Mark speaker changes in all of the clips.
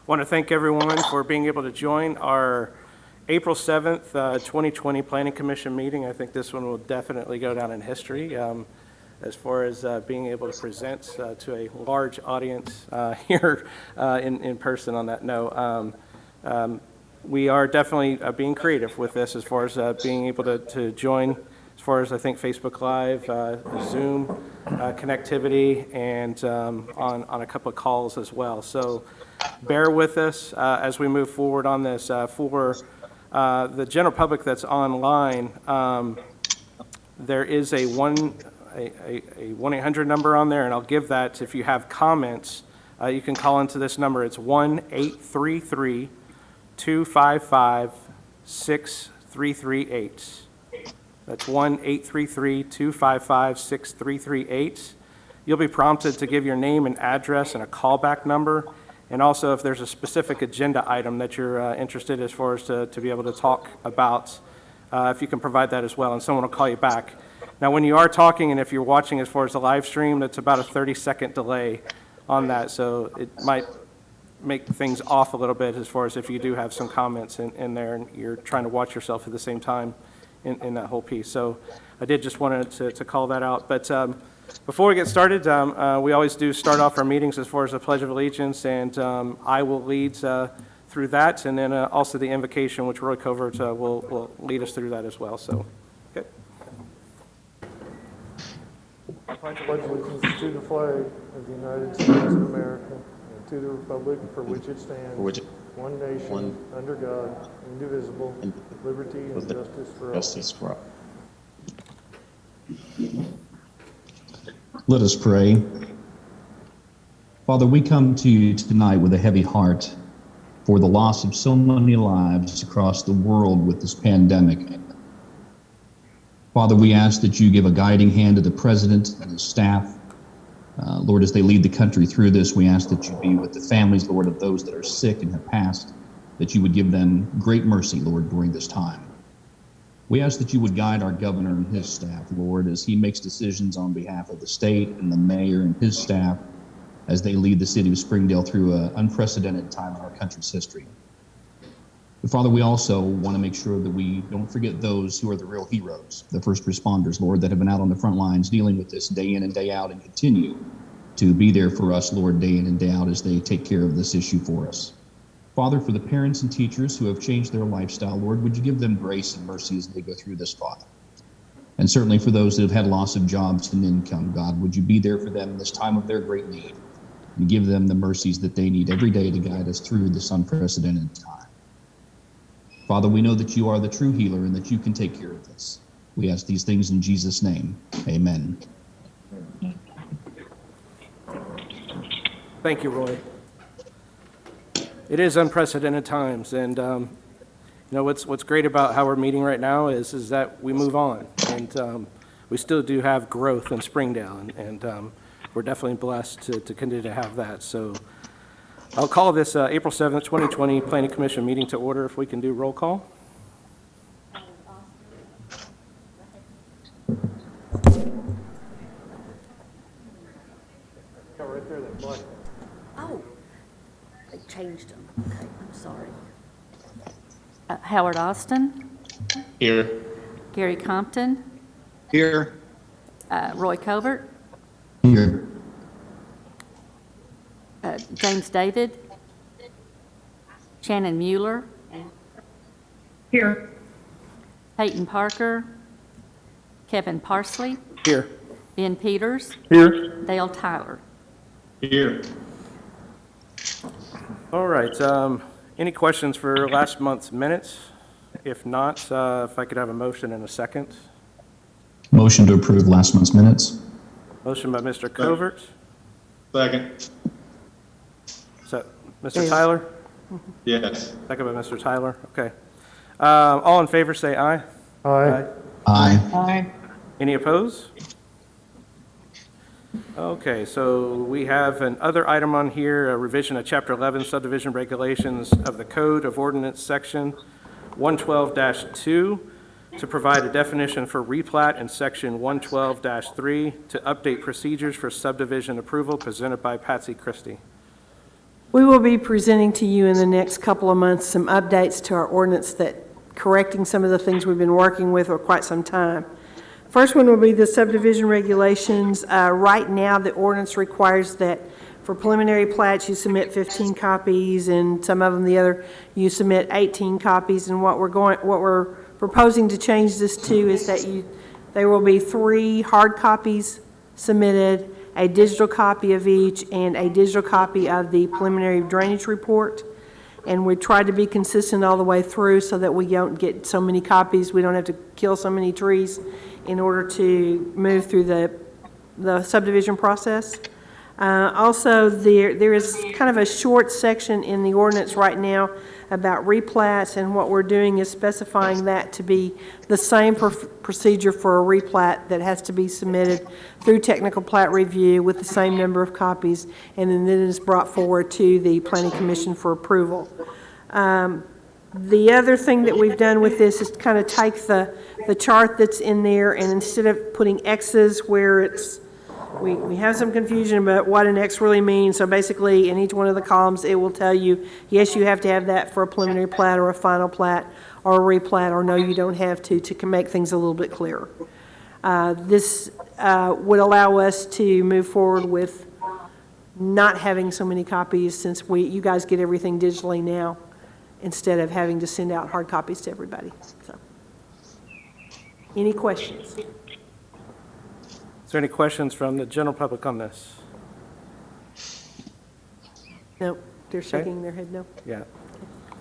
Speaker 1: Want to thank everyone for being able to join our April 7th, 2020 Planning Commission meeting. I think this one will definitely go down in history as far as being able to present to a large audience here in person on that note. We are definitely being creative with this as far as being able to join, as far as I think Facebook Live, Zoom connectivity, and on a couple of calls as well. So bear with us as we move forward on this. For the general public that's online, there is a 1-800 number on there, and I'll give that. If you have comments, you can call into this number. It's 1-833-255-6338. That's 1-833-255-6338. You'll be prompted to give your name and address and a callback number, and also if there's a specific agenda item that you're interested as far as to be able to talk about, if you can provide that as well, and someone will call you back. Now, when you are talking, and if you're watching as far as the live stream, that's about a 30-second delay on that, so it might make things off a little bit as far as if you do have some comments in there and you're trying to watch yourself at the same time in that whole piece. So I did just wanted to call that out. But before we get started, we always do start off our meetings as far as the Pledge of Allegiance, and I will lead through that, and then also the invocation, which Roy Covert will lead us through that as well. So, okay.
Speaker 2: I pledge allegiance to the flag of the United States of America and to the republic for which it stands, one nation, under God, indivisible, liberty and justice for all.
Speaker 3: Let us pray. Father, we come to you tonight with a heavy heart for the loss of so many lives across the world with this pandemic. Father, we ask that you give a guiding hand to the president and his staff. Lord, as they lead the country through this, we ask that you be with the families, Lord, of those that are sick and have passed, that you would give them great mercy, Lord, during this time. We ask that you would guide our governor and his staff, Lord, as he makes decisions on behalf of the state and the mayor and his staff as they lead the city of Springdale through an unprecedented time in our country's history. But Father, we also want to make sure that we don't forget those who are the real heroes, the first responders, Lord, that have been out on the front lines dealing with this day in and day out and continue to be there for us, Lord, day in and day out as they take care of this issue for us. Father, for the parents and teachers who have changed their lifestyle, Lord, would you give them grace and mercy as they go through this, Father? And certainly for those that have had loss of jobs and income, God, would you be there for them in this time of their great need and give them the mercies that they need every day to guide us through this unprecedented time. Father, we know that you are the true healer and that you can take care of this. We ask these things in Jesus' name. Amen.
Speaker 1: Thank you, Roy. It is unprecedented times, and you know what's great about how we're meeting right now is that we move on, and we still do have growth in Springdale, and we're definitely blessed to continue to have that. So I'll call this April 7th, 2020 Planning Commission meeting to order. If we can do roll call.
Speaker 2: Right there, that black.
Speaker 4: Oh, they changed them. Okay, I'm sorry. Howard Austin,
Speaker 5: Here.
Speaker 4: Gary Compton,
Speaker 5: Here.
Speaker 4: Roy Covert,
Speaker 3: Here.
Speaker 4: James David, Shannon Mueller,
Speaker 6: Here.
Speaker 4: Peyton Parker, Kevin Parsley,
Speaker 1: Here.
Speaker 4: Ben Peters,
Speaker 2: Here.
Speaker 4: Dale Tyler.
Speaker 5: Here.
Speaker 1: All right. Any questions for last month's minutes? If not, if I could have a motion in a second.
Speaker 3: Motion to approve last month's minutes.
Speaker 1: Motion by Mr. Covert.
Speaker 5: Second.
Speaker 1: So, Mr. Tyler?
Speaker 5: Yes.
Speaker 1: Second by Mr. Tyler. Okay. All in favor say aye.
Speaker 2: Aye.
Speaker 3: Aye.
Speaker 6: Aye.
Speaker 1: Any opposed? Okay, so we have another item on here, a revision of Chapter 11 subdivision regulations of the Code of Ordinance Section 112-2 to provide a definition for replat and Section 112-3 to update procedures for subdivision approval presented by Patsy Christie.
Speaker 7: We will be presenting to you in the next couple of months some updates to our ordinance that correcting some of the things we've been working with for quite some time. First one will be the subdivision regulations. Right now, the ordinance requires that for preliminary plats, you submit 15 copies, and some of them, the other, you submit 18 copies. And what we're proposing to change this to is that there will be 3 hard copies submitted, a digital copy of each, and a digital copy of the preliminary drainage report. And we tried to be consistent all the way through so that we don't get so many copies, we don't have to kill so many trees in order to move through the subdivision process. Also, there is kind of a short section in the ordinance right now about replats, and what we're doing is specifying that to be the same procedure for a replat that has to be submitted through technical plat review with the same number of copies, and then it is brought forward to the Planning Commission for approval. The other thing that we've done with this is to kind of take the chart that's in there, and instead of putting X's where it's we have some confusion about what an X really means. So basically, in each one of the columns, it will tell you, yes, you have to have that for a preliminary plat or a final plat or a replat, or no, you don't have to make things a little bit clearer. This would allow us to move forward with not having so many copies, since you guys get everything digitally now instead of having to send out hard copies to everybody. So, any questions?
Speaker 1: Is there any questions from the general public on this?
Speaker 7: No, they're shaking their head no.
Speaker 1: Yeah.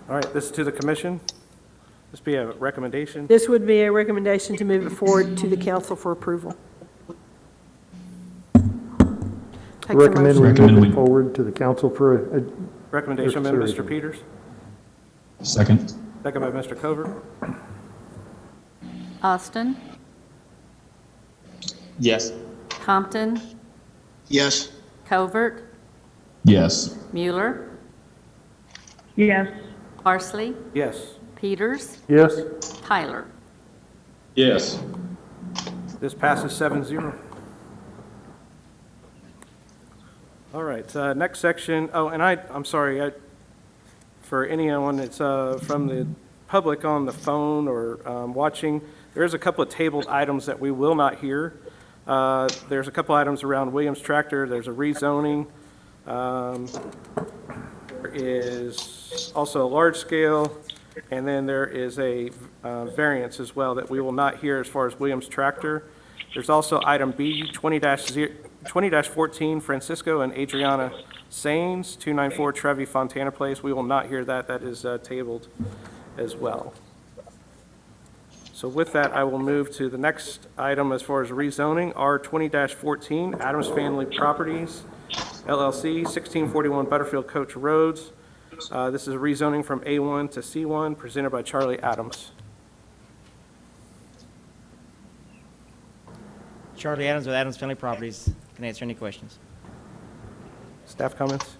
Speaker 1: All right, this is to the commission. This be a recommendation.
Speaker 7: This would be a recommendation to move it forward to the council for approval. Takes a
Speaker 2: Recommend we
Speaker 7: motion.
Speaker 2: move it forward to the council for a
Speaker 1: Recommendation by
Speaker 2: Consideration.
Speaker 1: Mr. Peters,
Speaker 3: Second.
Speaker 1: second by Mr. Covert.
Speaker 4: Austin,
Speaker 5: Yes.
Speaker 4: Compton,
Speaker 5: Yes.
Speaker 4: Covert,
Speaker 3: Yes.
Speaker 4: Mueller,
Speaker 6: Yes.
Speaker 4: Parsley,
Speaker 1: Yes,
Speaker 7: Peters,
Speaker 2: yes.
Speaker 7: Tyler.
Speaker 5: Yes.
Speaker 1: this passes 7-0. All right, next section. Oh, and I'm sorry, for anyone that's from the public on the phone or watching, there's a couple of tabled items that we will not hear. There's a couple items around Williams Tractor. There's a rezoning. There is also a large scale, and then there is a variance as well that we will not hear as far as Williams Tractor. There's also item B, 20-14, Francisco and Adriana Sains, 294 Trevi Fontana Place. We will not hear that. That is tabled as well. So with that, I will move to the next item as far as rezoning, R 20-14, Adams Family Properties, LLC, 1641 Butterfield Coach Roads. This is rezoning from A1 to C1, presented by Charlie Adams.
Speaker 8: Charlie Adams with Adams Family Properties. Can answer any questions.
Speaker 1: Staff comments?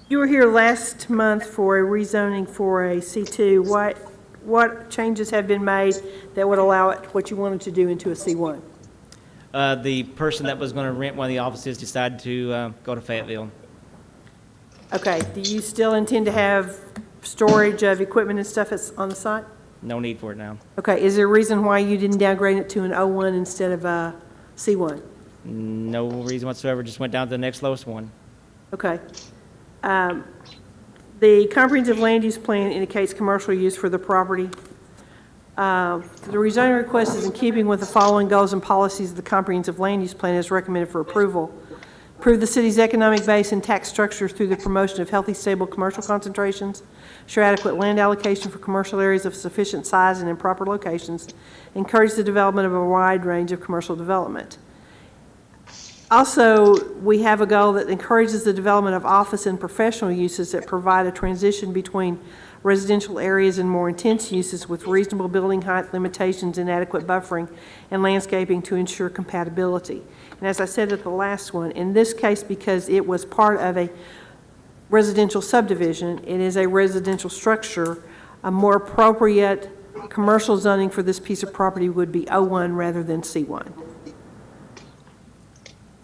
Speaker 7: You were here last month for a rezoning for a C2. What changes have been made that would allow it, what you wanted to do, into a C1?
Speaker 8: The person that was going to rent one of the offices decided to go to Fayetteville.
Speaker 7: Okay, do you still intend to have storage of equipment and stuff that's on the site?
Speaker 8: No need for it now.
Speaker 7: Okay, is there a reason why you didn't downgrade it to an O1 instead of a C1?
Speaker 8: No reason whatsoever. Just went down to the next lowest one.
Speaker 7: Okay. The comprehensive land use plan indicates commercial use for the property. The rezoning request is in keeping with the following goals and policies of the comprehensive land use plan as recommended for approval. Improve the city's economic base and tax structure through the promotion of healthy, stable commercial concentrations. Ensure adequate land allocation for commercial areas of sufficient size and in proper locations. Encourage the development of a wide range of commercial development. Also, we have a goal that encourages the development of office and professional uses that provide a transition between residential areas and more intense uses with reasonable building height limitations and adequate buffering and landscaping to ensure compatibility. And as I said at the last one, in this case, because it was part of a residential subdivision, it is a residential structure, a more appropriate commercial zoning for this piece of property would be O1 rather than C1.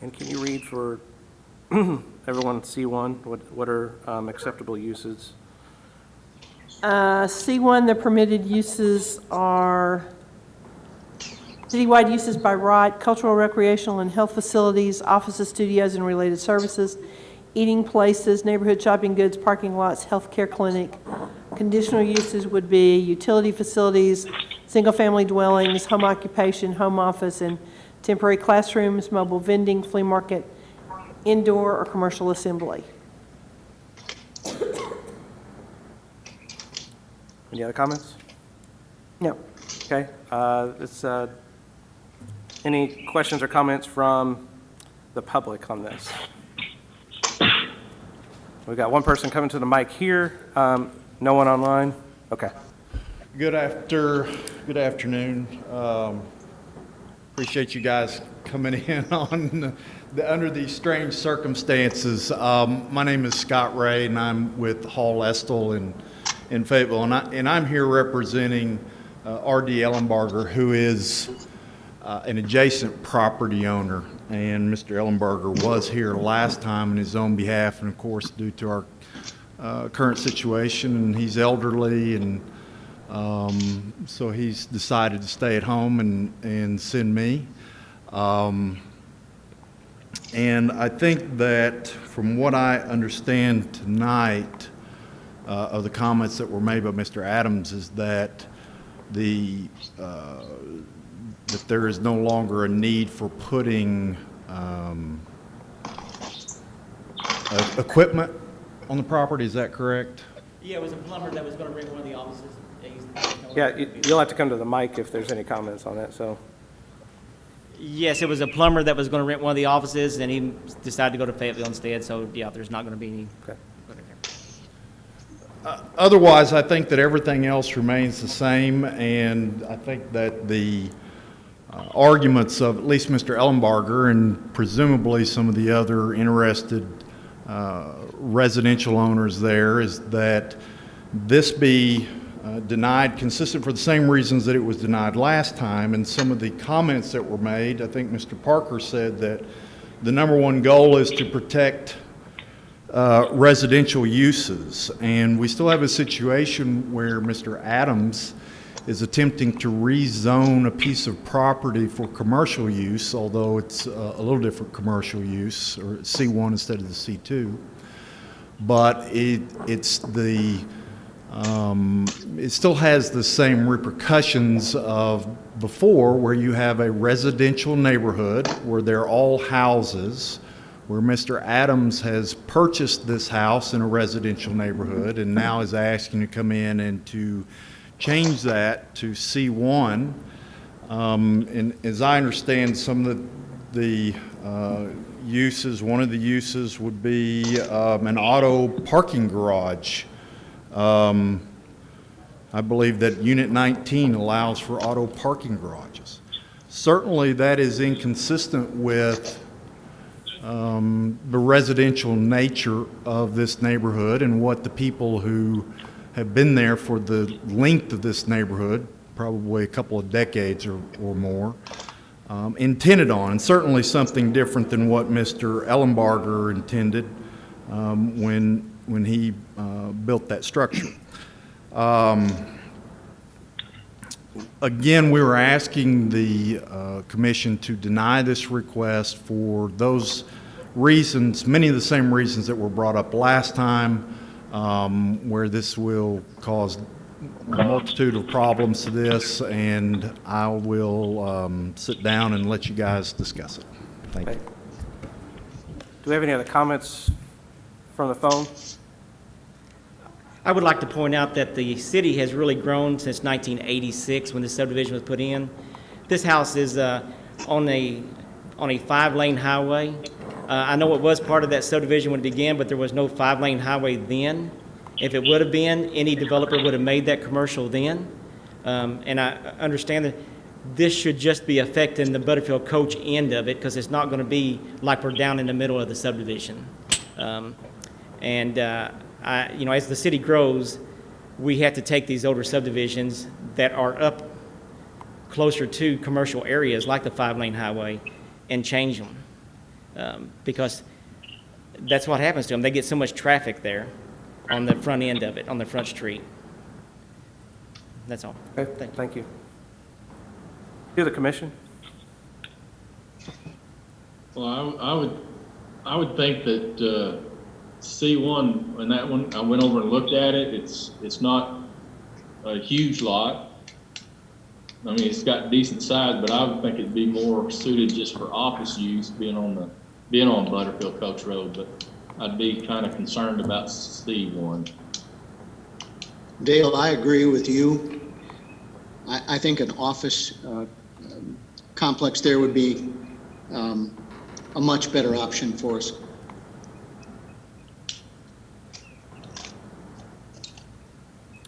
Speaker 1: And can you read for everyone C1? What are acceptable uses?
Speaker 7: C1, the permitted uses are citywide uses by right, cultural, recreational, and health facilities, offices, studios, and related services, eating places, neighborhood shopping goods, parking lots, healthcare clinic. Conditional uses would be utility facilities, single-family dwellings, home occupation, home office, and temporary classrooms, mobile vending, flea market, indoor or commercial assembly.
Speaker 1: Any other comments?
Speaker 7: No.
Speaker 1: Okay, any questions or comments from the public on this? We've got one person coming to the mic here, no one online? Okay.
Speaker 9: Good afternoon. Appreciate you guys coming in on under these strange circumstances. My name is Scott Ray, and I'm with Hall Estill in Fayetteville, and I'm here representing R.D. Ellenbarger, who is an adjacent property owner. And Mr. Ellenbarger was here last time on his own behalf, and of course, due to our current situation, he's elderly, and so he's decided to stay at home and send me. And I think that from what I understand tonight of the comments that were made by Mr. Adams is that that there is no longer a need for putting equipment on the property. Is that correct?
Speaker 8: Yeah, it was a plumber that was going to rent one of the offices.
Speaker 1: Yeah, you'll have to come to the mic if there's any comments on that, so.
Speaker 8: Yes, it was a plumber that was going to rent one of the offices, and he decided to go to Fayetteville instead, so yeah, there's not going to be any.
Speaker 1: Okay.
Speaker 9: Otherwise, I think that everything else remains the same, and I think that the arguments of at least Mr. Ellenbarger and presumably some of the other interested residential owners there is that this be denied consistent for the same reasons that it was denied last time. And some of the comments that were made, I think Mr. Parker said that the number one goal is to protect residential uses. And we still have a situation where Mr. Adams is attempting to rezone a piece of property for commercial use, although it's a little different commercial use, or C1 instead of the C2. But it still has the same repercussions of before, where you have a residential neighborhood where they're all houses, where Mr. Adams has purchased this house in a residential neighborhood and now is asking to come in and to change that to C1. And as I understand some of the uses, one of the uses would be an auto parking garage. I believe that Unit 19 allows for auto parking garages. Certainly that is inconsistent with the residential nature of this neighborhood and what the people who have been there for the length of this neighborhood, probably a couple of decades or more, intended on, and certainly something different than what Mr. Ellenbarger intended when he built that structure. Again, we were asking the commission to deny this request for those reasons, many of the same reasons that were brought up last time, where this will cause a multitude of problems to this, and I will sit down and let you guys discuss it. Thank you.
Speaker 1: Do we have any other comments from the phone?
Speaker 8: I would like to point out that the city has really grown since 1986 when the subdivision was put in. This house is on a 5-lane highway. I know it was part of that subdivision when it began, but there was no 5-lane highway then. If it would have been, any developer would have made that commercial then. And I understand that this should just be affecting the Butterfield Coach end of it, because it's not going to be like we're down in the middle of the subdivision. As the city grows, we have to take these older subdivisions that are up closer to commercial areas like the 5-lane highway and change them. Because that's what happens to them. They get so much traffic there on the front end of it, on the front street. That's all.
Speaker 1: Okay, thank you. To the commission?
Speaker 5: Well, I would think that C1, and that one, I went over and looked at it, it's not a huge lot. I mean, it's got decent size, but I would think it'd be more suited just for office use, being on Butterfield Coach Road, but I'd be kind of concerned about C1.
Speaker 10: Dale, I agree with you. I think an office complex there would be a much better option for us.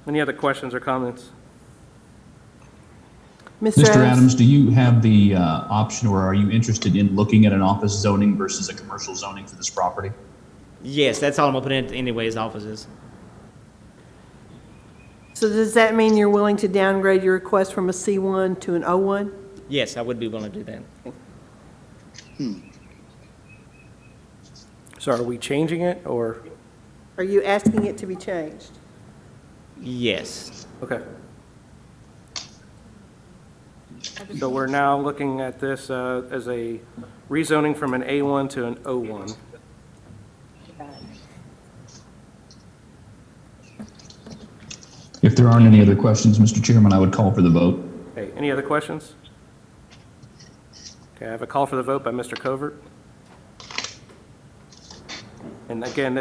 Speaker 1: Any other questions or comments?
Speaker 3: Mr. Adams, do you have the option, or are you interested in looking at an office zoning versus a commercial zoning for this property?
Speaker 8: Yes, that's all I'm gonna put in anyway, is offices.
Speaker 7: So does that mean you're willing to downgrade your request from a C1 to an O1?
Speaker 8: Yes, I would be willing to do that.
Speaker 1: So are we changing it, or?
Speaker 7: Are you asking it to be changed?
Speaker 8: Yes.
Speaker 1: Okay. So we're now looking at this as a rezoning from an A1 to an O1.
Speaker 3: If there aren't any other questions, Mr. Chairman, I would call for the vote.
Speaker 1: Okay, any other questions? Okay, I have a call for the vote by Mr. Covert. And again,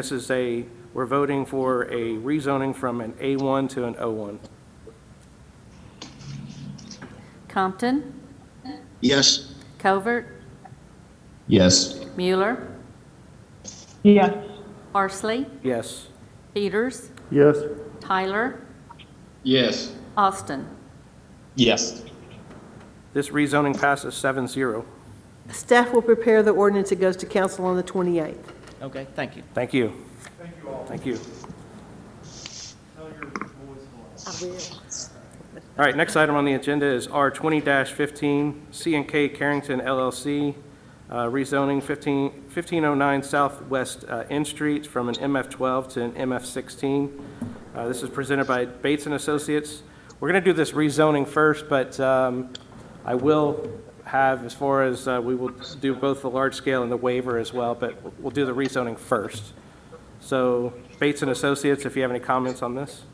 Speaker 1: we're voting for a rezoning from an A1 to an O1.
Speaker 4: Compton,
Speaker 10: Yes?
Speaker 4: Covert,
Speaker 3: Yes.
Speaker 4: Mueller,
Speaker 6: Yes.
Speaker 4: Parsley,
Speaker 1: Yes.
Speaker 4: Peters,
Speaker 2: Yes.
Speaker 4: Tyler,
Speaker 5: Yes.
Speaker 4: Austin.
Speaker 5: Yes.
Speaker 1: This rezoning passes 7-0.
Speaker 7: Staff will prepare the ordinance that goes to council on the 28th.
Speaker 8: Okay, thank you.
Speaker 1: Thank you. Thank you.
Speaker 7: I will.
Speaker 1: All right, next item on the agenda is R 20-15, C&K Carrington LLC, rezoning 1509 Southwest N Street from an MF12 to an MF16. This is presented by Bates and Associates. We're going to do this rezoning first, but I will have, as far as we will do both the large scale and the waiver as well, but we'll do the rezoning first. So Bates and Associates, if you have any comments on this?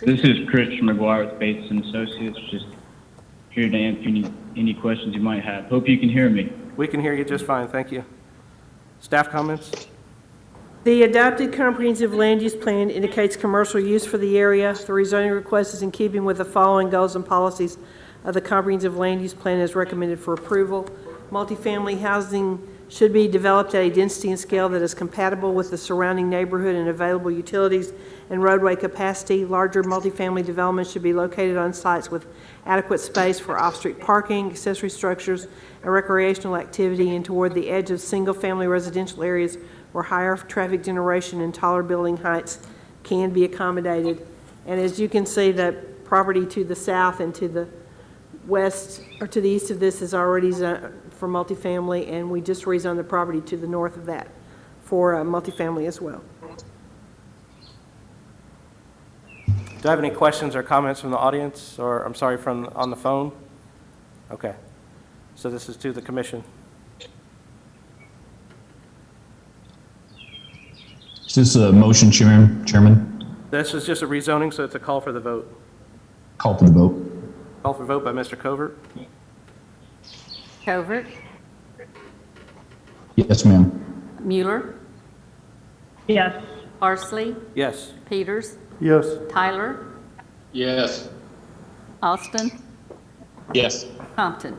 Speaker 11: This is Christian McGuire with Bates and Associates, just here to answer any questions you might have. Hope you can hear me.
Speaker 1: We can hear you just fine, thank you. Staff comments?
Speaker 7: The adopted comprehensive land use plan indicates commercial use for the area. The rezoning request is in keeping with the following goals and policies of the comprehensive land use plan as recommended for approval. Multifamily housing should be developed at a density and scale that is compatible with the surrounding neighborhood and available utilities and roadway capacity. Larger multifamily developments should be located on sites with adequate space for off-street parking, accessory structures, and recreational activity, and toward the edge of single-family residential areas where higher traffic generation and taller building heights can be accommodated. And as you can see, the property to the south and to the west, or to the east of this, is already zoned for multifamily, and we just rezoned the property to the north of that for multifamily as well.
Speaker 1: Do I have any questions or comments from the audience, or, I'm sorry, from on the phone? Okay. So this is to the commission.
Speaker 3: Is this a motion, Chairman?
Speaker 1: This is just a rezoning, so it's a call for the vote.
Speaker 3: Call for the vote.
Speaker 1: Call for vote by Mr. Covert.
Speaker 4: Covert,
Speaker 3: Yes, ma'am.
Speaker 4: Mueller,
Speaker 6: Yes.
Speaker 4: Parsley,
Speaker 1: Yes.
Speaker 2: Yes.
Speaker 4: Peters, Tyler,
Speaker 5: Yes.
Speaker 4: Austin,
Speaker 5: Yes.
Speaker 4: Compton.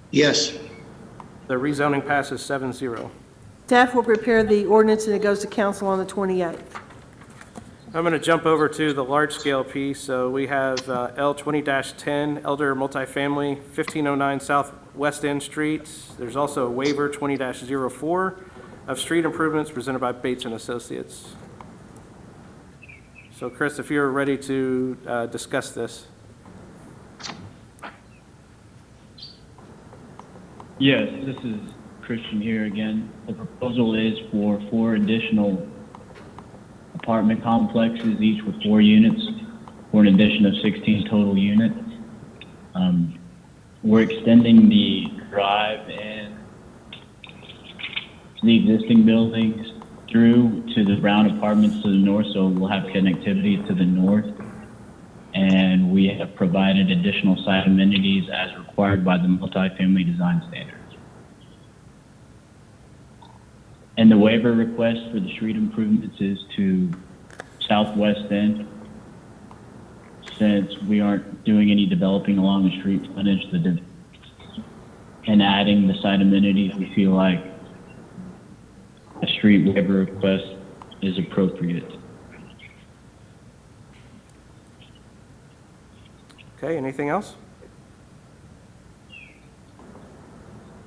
Speaker 10: Yes.
Speaker 1: The rezoning passes 7-0.
Speaker 7: Staff will prepare the ordinance and it goes to council on the 28th.
Speaker 1: I'm going to jump over to the large-scale piece. So we have L 20-10, Elder Multifamily, 1509 South West End Street. There's also a waiver, 20-04, of street improvements presented by Bates and Associates. So Chris, if you're ready to discuss this.
Speaker 11: Yes, this is Christian here again. The proposal is for 4 additional apartment complexes, each with 4 units, for an addition of 16 total units. We're extending the drive and the existing buildings through to the Brown Apartments to the north, so we'll have connectivity to the north. And we have provided additional site amenities as required by the multifamily design standards. And the waiver request for the street improvements is to southwest end. Since we aren't doing any developing along the street frontage and adding the site amenities, we feel like a street waiver request is appropriate.
Speaker 1: Okay, anything else?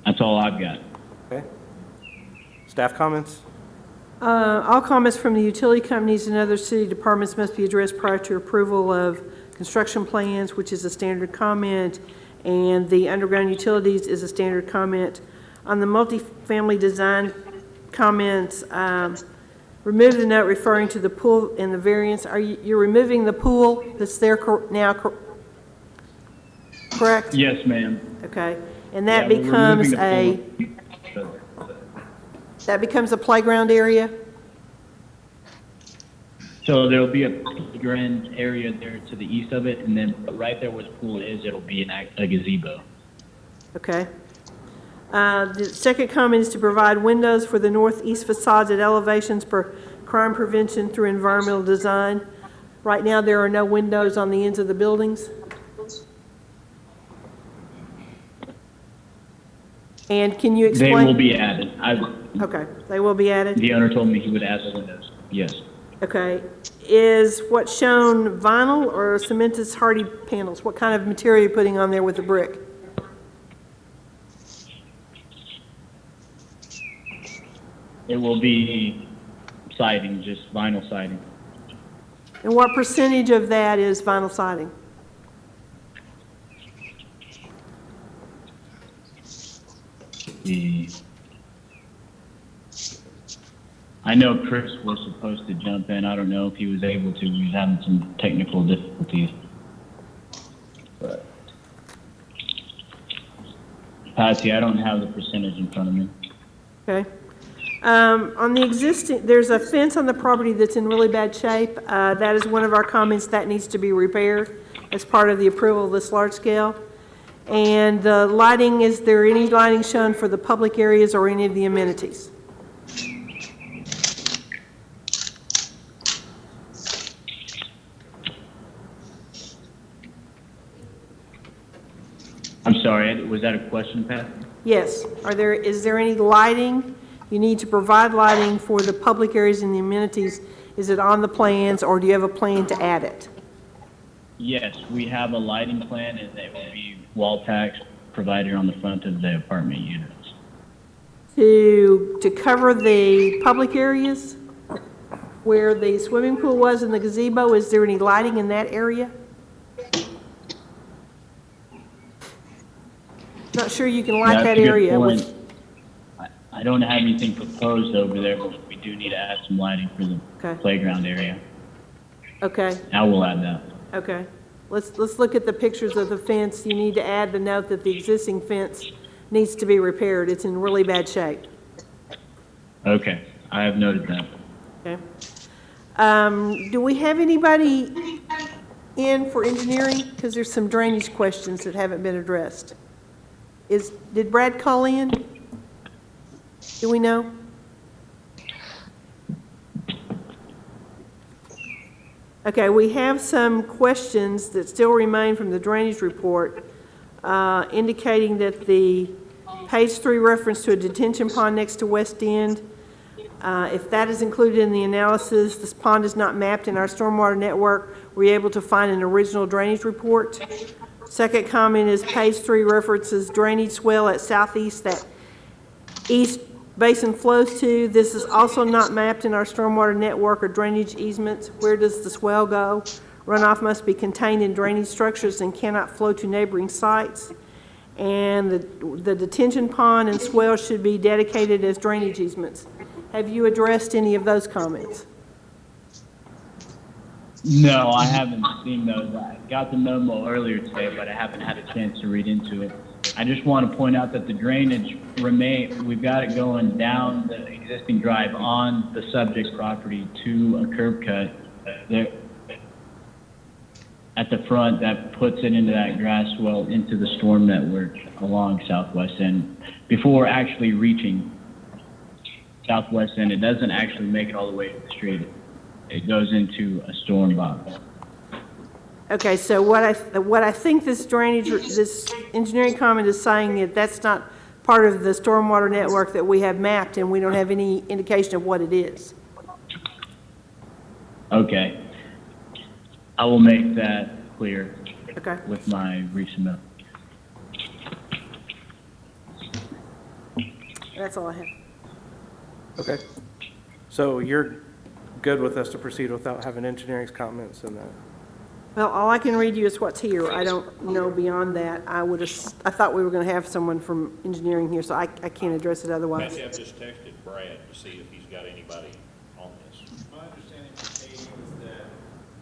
Speaker 11: That's all I've got.
Speaker 1: Okay. Staff comments?
Speaker 7: All comments from the utility companies and other city departments must be addressed prior to approval of construction plans, which is a standard comment, and the underground utilities is a standard comment. On the multifamily design comments, remove the note referring to the pool and the variance. You're removing the pool that's there now, correct?
Speaker 11: Yes, ma'am.
Speaker 7: Okay, and that
Speaker 11: Yeah, we're
Speaker 7: becomes
Speaker 11: removing
Speaker 7: that becomes a playground area?
Speaker 11: So there'll be a playground area there to the east of it, and then right there where the pool is, it'll be a gazebo.
Speaker 7: Okay. The second comment is to provide windows for the northeast facades at elevations for crime prevention through environmental design. Right now, there are no windows on the ends of the buildings. And can you explain?
Speaker 11: They will be added.
Speaker 7: Okay, they will be added?
Speaker 11: The owner told me he would add the windows. Yes.
Speaker 7: Okay. Is what's shown vinyl or cementous hardy panels? What kind of material are you putting on there with the brick?
Speaker 11: It will be siding, just vinyl siding.
Speaker 7: And what percentage of that is vinyl siding?
Speaker 11: I know Chris was supposed to jump in. I don't know if he was able to. He was having some technical difficulties. But Patsy, I don't have the percentage in front of me.
Speaker 7: Okay. On the existing, there's a fence on the property that's in really bad shape. That is one of our comments that needs to be repaired as part of the approval of this large scale. And the lighting, is there any lighting shown for the public areas or any of the amenities?
Speaker 11: I'm sorry, was that a question, Pat?
Speaker 7: Yes. Is there any lighting? You need to provide lighting for the public areas and the amenities. Is it on the plans, or do you have a plan to add it?
Speaker 11: Yes, we have a lighting plan, and there will be wall packs provided on the front of the apartment units.
Speaker 7: To cover the public areas where the swimming pool was and the gazebo, is there any lighting in that area? Not sure you can light
Speaker 11: That's
Speaker 7: that
Speaker 11: a good
Speaker 7: area
Speaker 11: point.
Speaker 7: with,
Speaker 11: I don't have anything proposed over there, but we do need to add some lighting for the
Speaker 7: Okay.
Speaker 11: playground area.
Speaker 7: okay,
Speaker 11: I will add that.
Speaker 7: okay. Let's look at the pictures of the fence. You need to add the note that the existing fence needs to be repaired. It's in really bad shape.
Speaker 11: Okay, I have noted that.
Speaker 7: Okay. Do we have anybody in for engineering? Because there's some drainage questions that haven't been addressed. Did Brad call in? Do we know? Okay, we have some questions that still remain from the drainage report, indicating that the page 3 reference to a detention pond next to West End, if that is included in the analysis, this pond is not mapped in our stormwater network. Were you able to find an original drainage report? Second comment is page 3 references drainage swell at southeast that east basin flows to. This is also not mapped in our stormwater network or drainage easements. Where does the swell go? Runoff must be contained in drainage structures and cannot flow to neighboring sites. and the detention pond and swell should be dedicated as drainage easements. Have you addressed any of those comments?
Speaker 11: No, I haven't seen those. I got the memo earlier today, but I haven't had a chance to read into it. I just want to point out that the drainage we've got it going down the existing drive on the subject property to a curb cut there at the front that puts it into that grass swell into the storm network along Southwest End. Before actually reaching Southwest End, it doesn't actually make it all the way to the street. It goes into a storm box.
Speaker 7: Okay, so what I think this engineering comment is saying that that's not part of the stormwater network that we have mapped, and we don't have any indication of what it is.
Speaker 11: Okay. I will make that clear
Speaker 7: Okay.
Speaker 11: with my resubmit.
Speaker 7: That's all I have.
Speaker 1: Okay. So you're good with us to proceed without having engineering's comments and that?
Speaker 7: Well, all I can read you is what's here. I don't know beyond that. I thought we were going to have someone from engineering here, so I can't address it otherwise.
Speaker 12: I've just texted Brad to see if he's got anybody on this.
Speaker 13: My understanding from Katie was that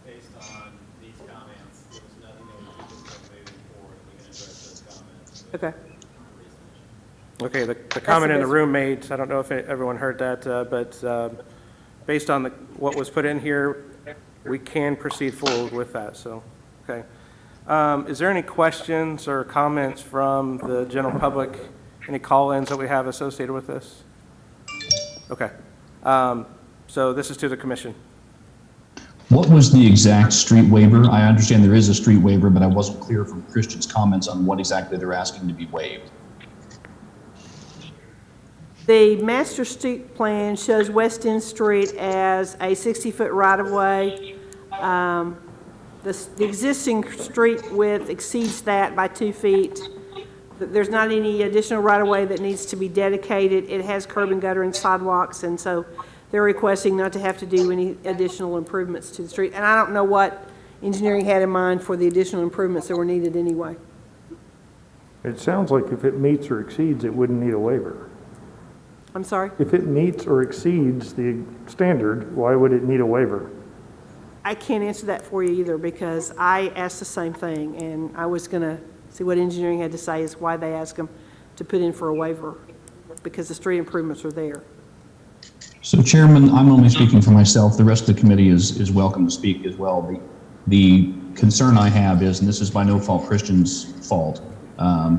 Speaker 13: based on these comments, there was nothing that we could do moving forward. We can address those comments.
Speaker 7: Okay.
Speaker 1: Okay, the comment in the room made, I don't know if everyone heard that, but based on what was put in here, we can proceed forward with that, so, okay. Is there any questions or comments from the general public? Any call-ins that we have associated with this? Okay. So this is to the commission.
Speaker 3: What was the exact street waiver? I understand there is a street waiver, but I wasn't clear from Christian's comments on what exactly they're asking to be waived.
Speaker 7: The master street plan shows West End Street as a 60-foot right-of-way. The existing street width exceeds that by 2 feet. There's not any additional right-of-way that needs to be dedicated. It has curb and gutter and sidewalks, and so they're requesting not to have to do any additional improvements to the street. And I don't know what engineering had in mind for the additional improvements that were needed anyway.
Speaker 2: It sounds like if it meets or exceeds, it wouldn't need a waiver.
Speaker 7: I'm sorry?
Speaker 2: If it meets or exceeds the standard, why would it need a waiver?
Speaker 7: I can't answer that for you either, because I asked the same thing, and I was going to see what engineering had to say as why they asked them to put in for a waiver, because the street improvements are there.
Speaker 3: So Chairman, I'm only speaking for myself. The rest of the committee is welcome to speak as well. The concern I have is, and this is by no fault Christian's fault,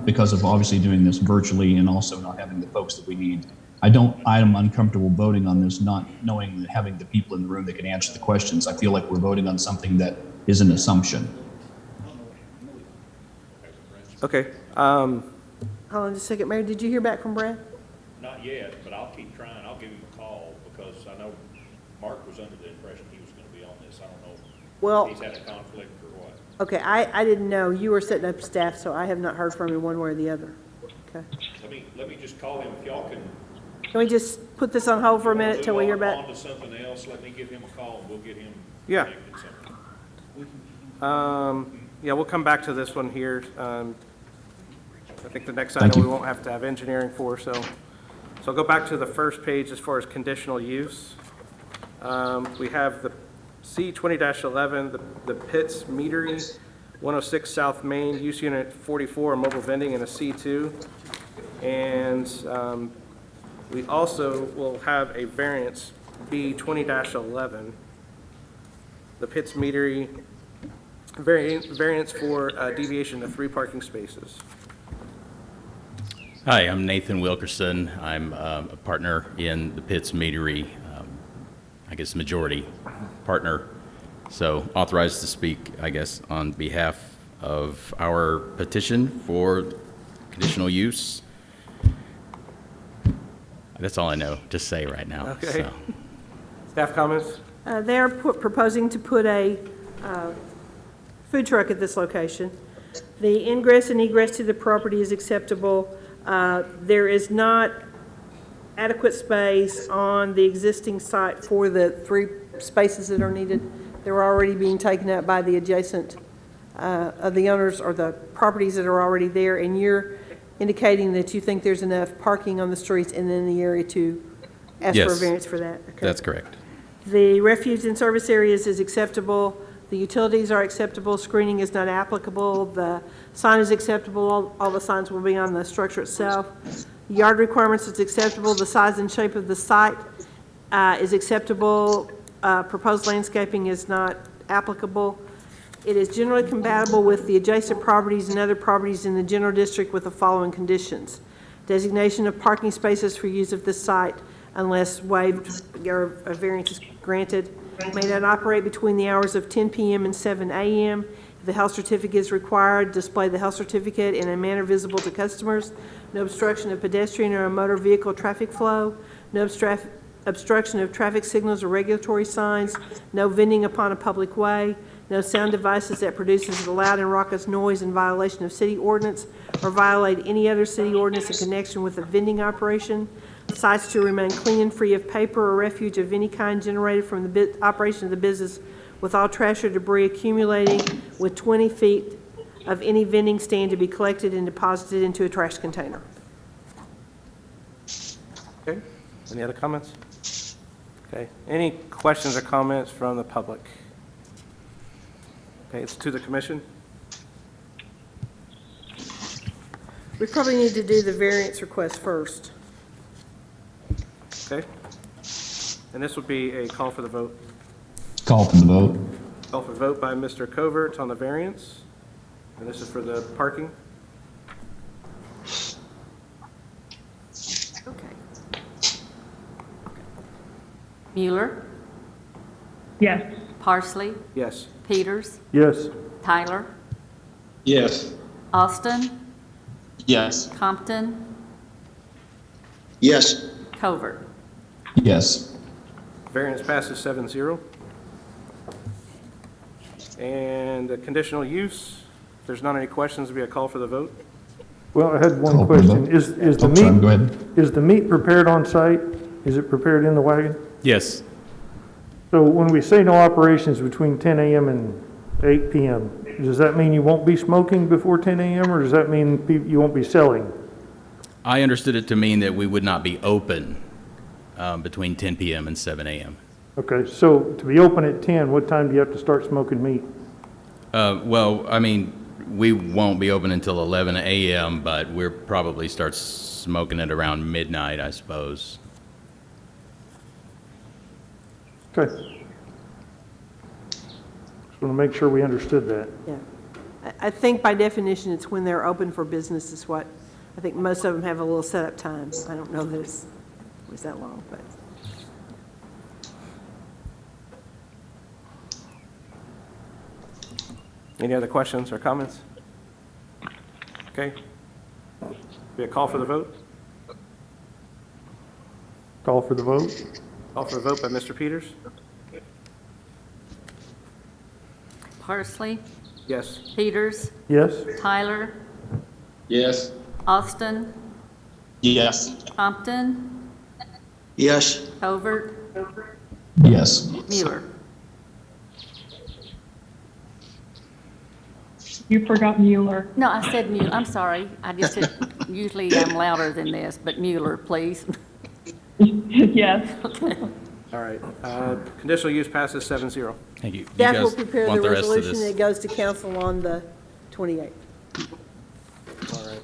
Speaker 3: because of obviously doing this virtually and also not having the folks that we need. I am uncomfortable voting on this, not knowing that having the people in the room that can answer the questions. I feel like we're voting on something that is an assumption.
Speaker 1: Okay.
Speaker 7: Hold on just a second. Mary, did you hear back from Brad?
Speaker 12: Not yet, but I'll keep trying. I'll give him a call because I know Mark was under the impression he was going to be on this. I don't know
Speaker 7: Well,
Speaker 12: if he's had a conflict or what.
Speaker 7: okay, I didn't know. You were setting up staff, so I have not heard from him one way or the other. Okay.
Speaker 12: Let me just call him. If y'all can
Speaker 7: Can we just put this on hold for a minute till we hear back?
Speaker 12: on to something else, let me give him a call and we'll get him
Speaker 1: Yeah.
Speaker 12: connected something.
Speaker 1: Yeah, we'll come back to this one here. I think the next
Speaker 3: Thank
Speaker 1: item
Speaker 3: you.
Speaker 1: we won't have to have engineering for, so I'll go back to the first page as far as conditional use. We have the C20-11, the Pitts Meadery, 106 South Main, use unit 44, mobile vending, and a C2. And we also will have a variance, B20-11, the Pitts Meadery, variance for deviation to 3 parking spaces.
Speaker 14: Hi, I'm Nathan Wilkerson. I'm a partner in the Pitts Meadery, I guess majority partner. So authorized to speak, I guess, on behalf of our petition for conditional use. That's all I know to say right now.
Speaker 1: Okay.
Speaker 14: So.
Speaker 1: Staff comments?
Speaker 7: They're proposing to put a food truck at this location. The ingress and egress to the property is acceptable. There is not adequate space on the existing site for the 3 spaces that are needed. They're already being taken up by the adjacent of the owners or the properties that are already there, and you're indicating that you think there's enough parking on the streets and in the area to ask for a
Speaker 14: Yes.
Speaker 7: variance for that? Okay.
Speaker 14: That's correct.
Speaker 7: The refuge and service areas is acceptable, the utilities are acceptable, screening is not applicable, the sign is acceptable, all the signs will be on the structure itself. Yard requirements is acceptable, the size and shape of the site is acceptable, proposed landscaping is not applicable. It is generally compatible with the adjacent properties and other properties in the general district with the following conditions. Designation of parking spaces for use of this site unless waived or a variance is granted. May not operate between the hours of 10 p.m. and 7 a.m. If the health certificate is required, display the health certificate in a manner visible to customers. No obstruction of pedestrian or motor vehicle traffic flow. No obstruction of traffic signals or regulatory signs. No vending upon a public way. No sound devices that produces a loud and raucous noise in violation of city ordinance or violate any other city ordinance in connection with a vending operation. Sites to remain clean and free of paper or refuse of any kind generated from the operation of the business with all trash or debris accumulating with 20 feet of any vending stand to be collected and deposited into a trash container.
Speaker 1: Okay, any other comments? Okay, any questions or comments from the public? Okay, it's to the commission.
Speaker 7: We probably need to do the variance request first.
Speaker 1: Okay, and this would be a call for the vote.
Speaker 3: Call for the vote.
Speaker 1: Call for vote by Mr. Covert on the variance, and this is for the parking.
Speaker 4: Okay. Mueller,
Speaker 6: Yes.
Speaker 4: Parsley,
Speaker 1: Yes.
Speaker 4: Peters,
Speaker 2: Yes.
Speaker 4: Tyler,
Speaker 5: Yes.
Speaker 4: Austin,
Speaker 11: Yes.
Speaker 4: Compton,
Speaker 10: Yes.
Speaker 4: Covert.
Speaker 3: Yes.
Speaker 1: Variance passes 7-0. And the conditional use, if there's not any questions, it'll be a call for the vote.
Speaker 2: Well, I had one
Speaker 3: Call for the
Speaker 2: question.
Speaker 3: vote.
Speaker 2: Is the
Speaker 3: Oh, sorry,
Speaker 2: meat,
Speaker 3: go ahead.
Speaker 2: is the meat prepared on site? Is it prepared in the wagon?
Speaker 14: Yes.
Speaker 2: So when we say no operations between 10 a.m. and 8 p.m., does that mean you won't be smoking before 10 a.m., or does that mean you won't be selling?
Speaker 14: I understood it to mean that we would not be open between 10 p.m. and 7 a.m.
Speaker 2: Okay, so to be open at 10, what time do you have to start smoking meat?
Speaker 14: Well, I mean, we won't be open until 11 a.m., but we'll probably start smoking it around midnight, I suppose.
Speaker 2: Okay. Just want to make sure we understood that.
Speaker 7: Yeah. I think by definition, it's when they're open for business is what, I think most of them have a little setup time. I don't know that it was that long, but.
Speaker 1: Any other questions or comments? Okay. Be a call for the vote.
Speaker 2: Call for the vote?
Speaker 1: Call for the vote by Mr. Peters.
Speaker 4: Parsley,
Speaker 1: Yes.
Speaker 4: Peters,
Speaker 2: Yes?
Speaker 4: Tyler,
Speaker 5: Yes.
Speaker 4: Austin,
Speaker 11: Yes.
Speaker 4: Compton,
Speaker 10: Yes.
Speaker 4: Covert,
Speaker 3: Yes.
Speaker 4: Mueller.
Speaker 6: You forgot Mueller.
Speaker 4: No, I said Mueller. I'm sorry. I just said, usually I'm louder than this, but Mueller, please.
Speaker 6: Yes.
Speaker 1: All right. Conditional use passes 7-0.
Speaker 14: Thank you. You
Speaker 7: Staff will
Speaker 14: guys
Speaker 7: prepare
Speaker 14: want
Speaker 7: the
Speaker 14: rest of
Speaker 7: resolution,
Speaker 14: this?
Speaker 7: and it goes to council on the 28th.
Speaker 1: All right.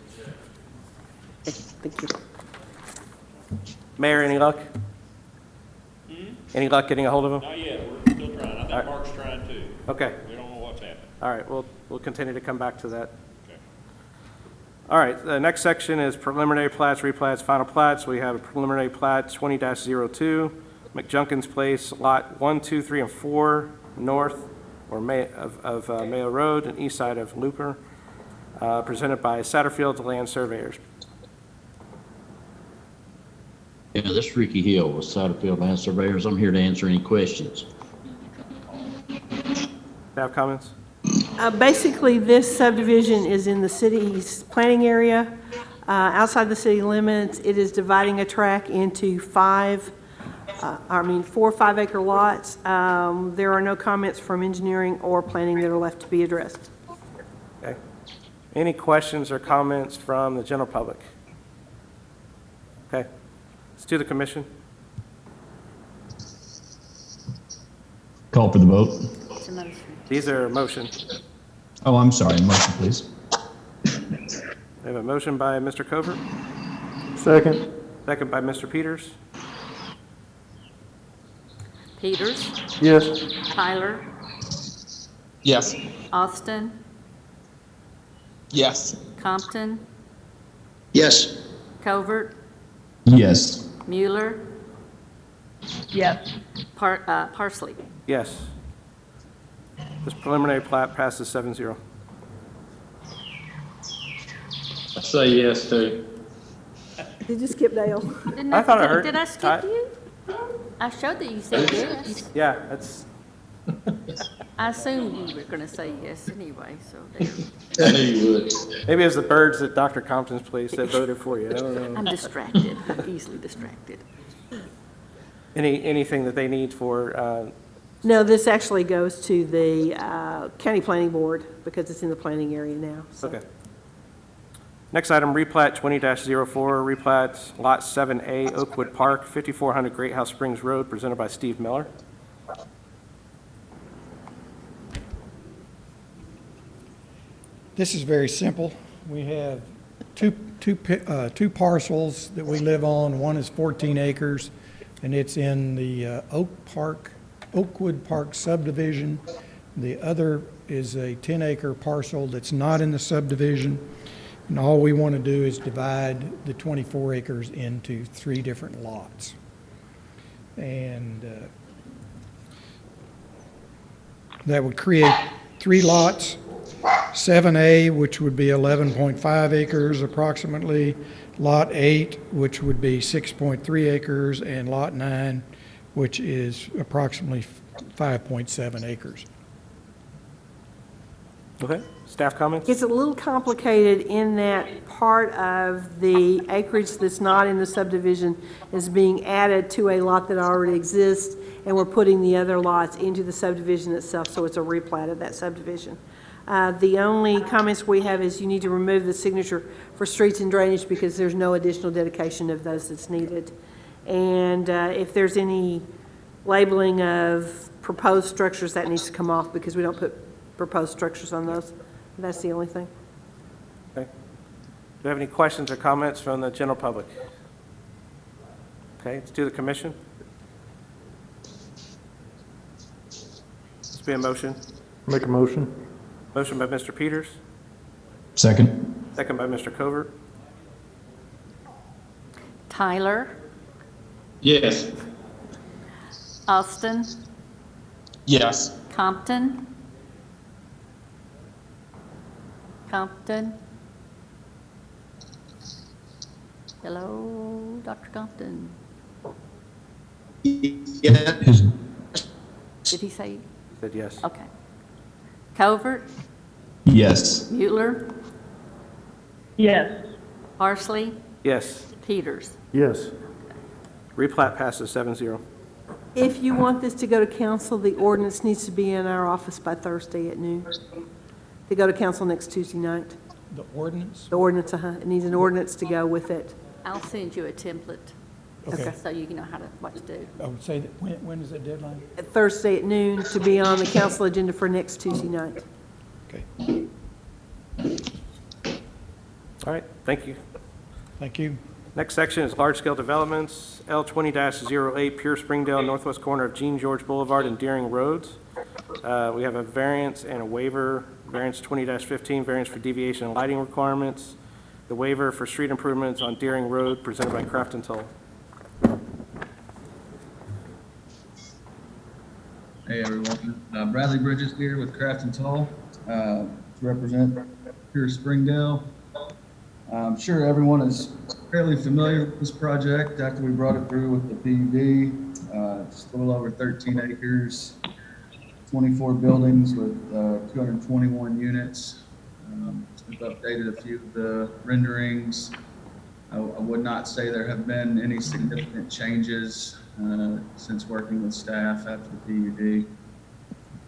Speaker 7: Thank you.
Speaker 1: Mayor, any luck? Any luck getting a hold of him?
Speaker 12: Not yet, we're still trying. I
Speaker 1: right.
Speaker 12: think Mark's trying too.
Speaker 1: Okay.
Speaker 12: We don't know what's happening.
Speaker 1: All right, we'll continue to come back to that.
Speaker 12: Okay.
Speaker 1: All right, the next section is preliminary plats, replats, final plats. We have a preliminary plat 20-02, McJunkins Place, Lot 1, 2, 3, and 4, north or of Mayo Road and east side of Looper, presented by Satterfield Land Surveyors.
Speaker 15: Yeah, this is Ricky Hill with Satterfield Land Surveyors. I'm here to answer any questions.
Speaker 1: Have comments?
Speaker 7: Basically, this subdivision is in the city's planning area. Outside the city limits, it is dividing a tract into 4 5-acre lots. There are no comments from engineering or planning that are left to be addressed.
Speaker 1: Okay. Any questions or comments from the general public? Okay, let's do the commission.
Speaker 3: Call for the vote.
Speaker 4: It's a motion.
Speaker 1: These are motions.
Speaker 3: Oh, I'm sorry. Motion, please.
Speaker 1: We have a motion by Mr. Covert,
Speaker 2: Second.
Speaker 1: second by Mr. Peters.
Speaker 4: Peters,
Speaker 2: Yes.
Speaker 4: Tyler,
Speaker 16: Yes.
Speaker 4: Austin,
Speaker 16: Yes.
Speaker 4: Compton,
Speaker 10: Yes.
Speaker 4: Covert,
Speaker 3: Yes.
Speaker 4: Mueller,
Speaker 6: Yes.
Speaker 4: Parsley.
Speaker 1: Yes. This preliminary plat passes 7-0.
Speaker 5: I say yes too.
Speaker 7: Did you skip Dale?
Speaker 4: Didn't
Speaker 1: I thought I heard-
Speaker 4: Did I skip you? I showed that you said yes.
Speaker 1: Yeah, that's,
Speaker 4: I assumed you were going to say yes anyway, so
Speaker 5: I knew you would.
Speaker 1: maybe it was the birds at Dr. Compton's place that voted for you. I don't know.
Speaker 4: I'm distracted. I'm easily distracted.
Speaker 1: Anything that they need for,
Speaker 7: No, this actually goes to the county planning board because it's in the planning area now. So.
Speaker 1: okay. Next item, replat 20-04, replat Lot 7A, Oakwood Park, 5400 Great House Springs Road, presented by Steve Miller.
Speaker 17: This is very simple. We have two parcels that we live on. One is 14 acres, and it's in the Oakwood Park subdivision. The other is a 10-acre parcel that's not in the subdivision. And all we want to do is divide the 24 acres into 3 different lots. And that would create 3 lots. 7A, which would be 11.5 acres approximately, Lot 8, which would be 6.3 acres, and Lot 9, which is approximately 5.7 acres.
Speaker 1: Okay, staff comments?
Speaker 7: It's a little complicated in that part of the acreage that's not in the subdivision is being added to a lot that already exists, and we're putting the other lots into the subdivision itself, so it's a replat of that subdivision. The only comments we have is you need to remove the signature for streets and drainage because there's no additional dedication of those that's needed. And if there's any labeling of proposed structures, that needs to come off because we don't put proposed structures on those. That's the only thing.
Speaker 1: Okay. Do you have any questions or comments from the general public? Okay, let's do the commission. This be a motion.
Speaker 2: Make a motion.
Speaker 1: Motion by Mr. Peters,
Speaker 3: Second.
Speaker 1: second by Mr. Covert.
Speaker 4: Tyler,
Speaker 5: Yes.
Speaker 4: Austin,
Speaker 16: Yes.
Speaker 4: Compton, hello, Dr. Compton.
Speaker 10: Yeah.
Speaker 4: Did he say?
Speaker 1: Said yes.
Speaker 4: Okay. Covert,
Speaker 3: Yes.
Speaker 4: Mueller,
Speaker 6: Yes.
Speaker 4: Parsley,
Speaker 1: Yes.
Speaker 4: Peters.
Speaker 2: Yes.
Speaker 1: Replat passes 7-0.
Speaker 7: If you want this to go to council, the ordinance needs to be in our office by Thursday at noon. To go to council next Tuesday night.
Speaker 17: The ordinance?
Speaker 7: The ordinance, it needs an ordinance to go with it.
Speaker 4: I'll send you a template.
Speaker 17: Okay.
Speaker 4: So you know what to do.
Speaker 17: I would say that, when is that deadline?
Speaker 7: Thursday at noon to be on the council agenda for next Tuesday night.
Speaker 17: Okay,
Speaker 1: All right, thank you.
Speaker 17: thank you.
Speaker 1: Next section is large-scale developments, L 20-08, Pure Springdale, northwest corner of Jean George Boulevard and Deering Roads. We have a variance and a waiver, variance 20-15, variance for deviation and lighting requirements. The waiver for street improvements on Deering Road, presented by Craft and Toll.
Speaker 18: Hey everyone, Bradley Bridges here with Craft and Toll to represent Pure Springdale. I'm sure everyone is fairly familiar with this project after we brought it through with the PUD. Just a little over 13 acres, 24 buildings with 221 units. We've updated a few of the renderings. I would not say there have been any significant changes since working with staff after the PUD.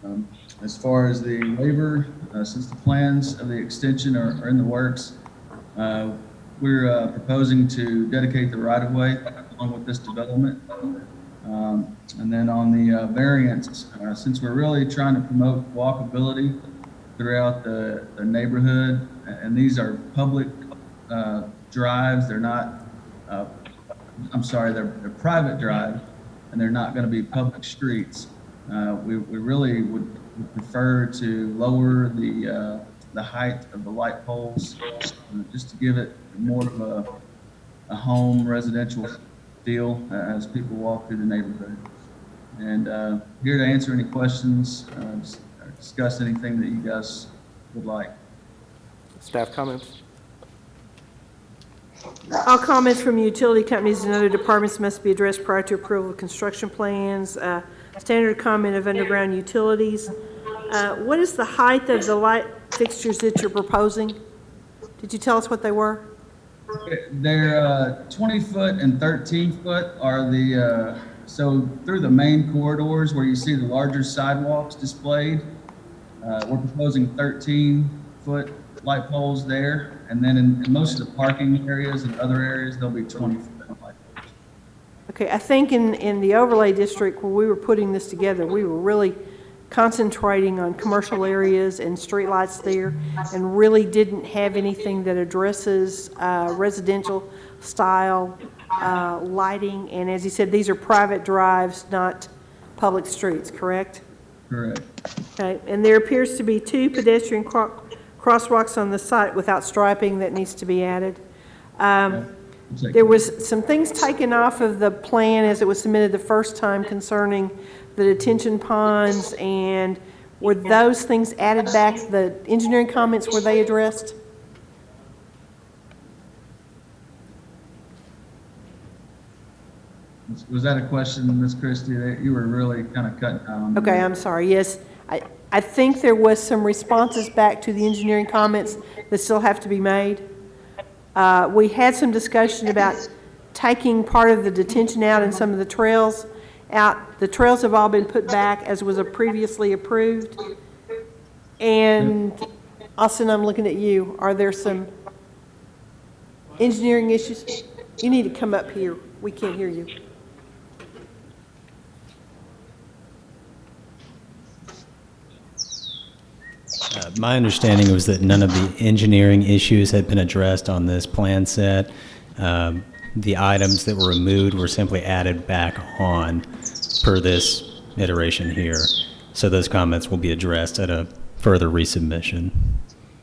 Speaker 18: As far as the waiver, since the plans of the extension are in the works, we're proposing to dedicate the right-of-way along with this development. And then on the variance, since we're really trying to promote walkability throughout the neighborhood, and these are public drives, they're not, I'm sorry, they're private drives, and they're not going to be public streets. We really would prefer to lower the height of the light poles, just to give it more of a home residential feel as people walk through the neighborhood. And here to answer any questions, or discuss anything that you guys would like.
Speaker 1: Staff comments?
Speaker 7: All comments from utility companies and other departments must be addressed prior to approval of construction plans. Standard comment of underground utilities. What is the height of the light fixtures that you're proposing? Did you tell us what they were?
Speaker 18: They're 20 foot and 13 foot are the, so through the main corridors where you see the larger sidewalks displayed, we're proposing 13 foot light poles there. And then in most of the parking areas and other areas, there'll be 20 foot light poles.
Speaker 7: Okay, I think in the overlay district where we were putting this together, we were really concentrating on commercial areas and streetlights there, and really didn't have anything that addresses residential style lighting. And as you said, these are private drives, not public streets, correct?
Speaker 18: Correct.
Speaker 7: Okay, and there appears to be 2 pedestrian crosswalks on the site without striping that needs to be added. There was some things taken off of the plan as it was submitted the first time concerning the detention ponds, and were those things added back? The engineering comments, were they addressed?
Speaker 18: Was that a question, Ms. Christie, that you were really kind of cutting down?
Speaker 7: Okay, I'm sorry, yes. I think there was some responses back to the engineering comments that still have to be made. We had some discussion about taking part of the detention out and some of the trails out. The trails have all been put back as was previously approved. And Austin, I'm looking at you. Are there some engineering issues? You need to come up here. We can't hear you.
Speaker 13: My understanding was that none of the engineering issues had been addressed on this plan set. The items that were removed were simply added back on per this iteration here. So those comments will be addressed at a further resubmission.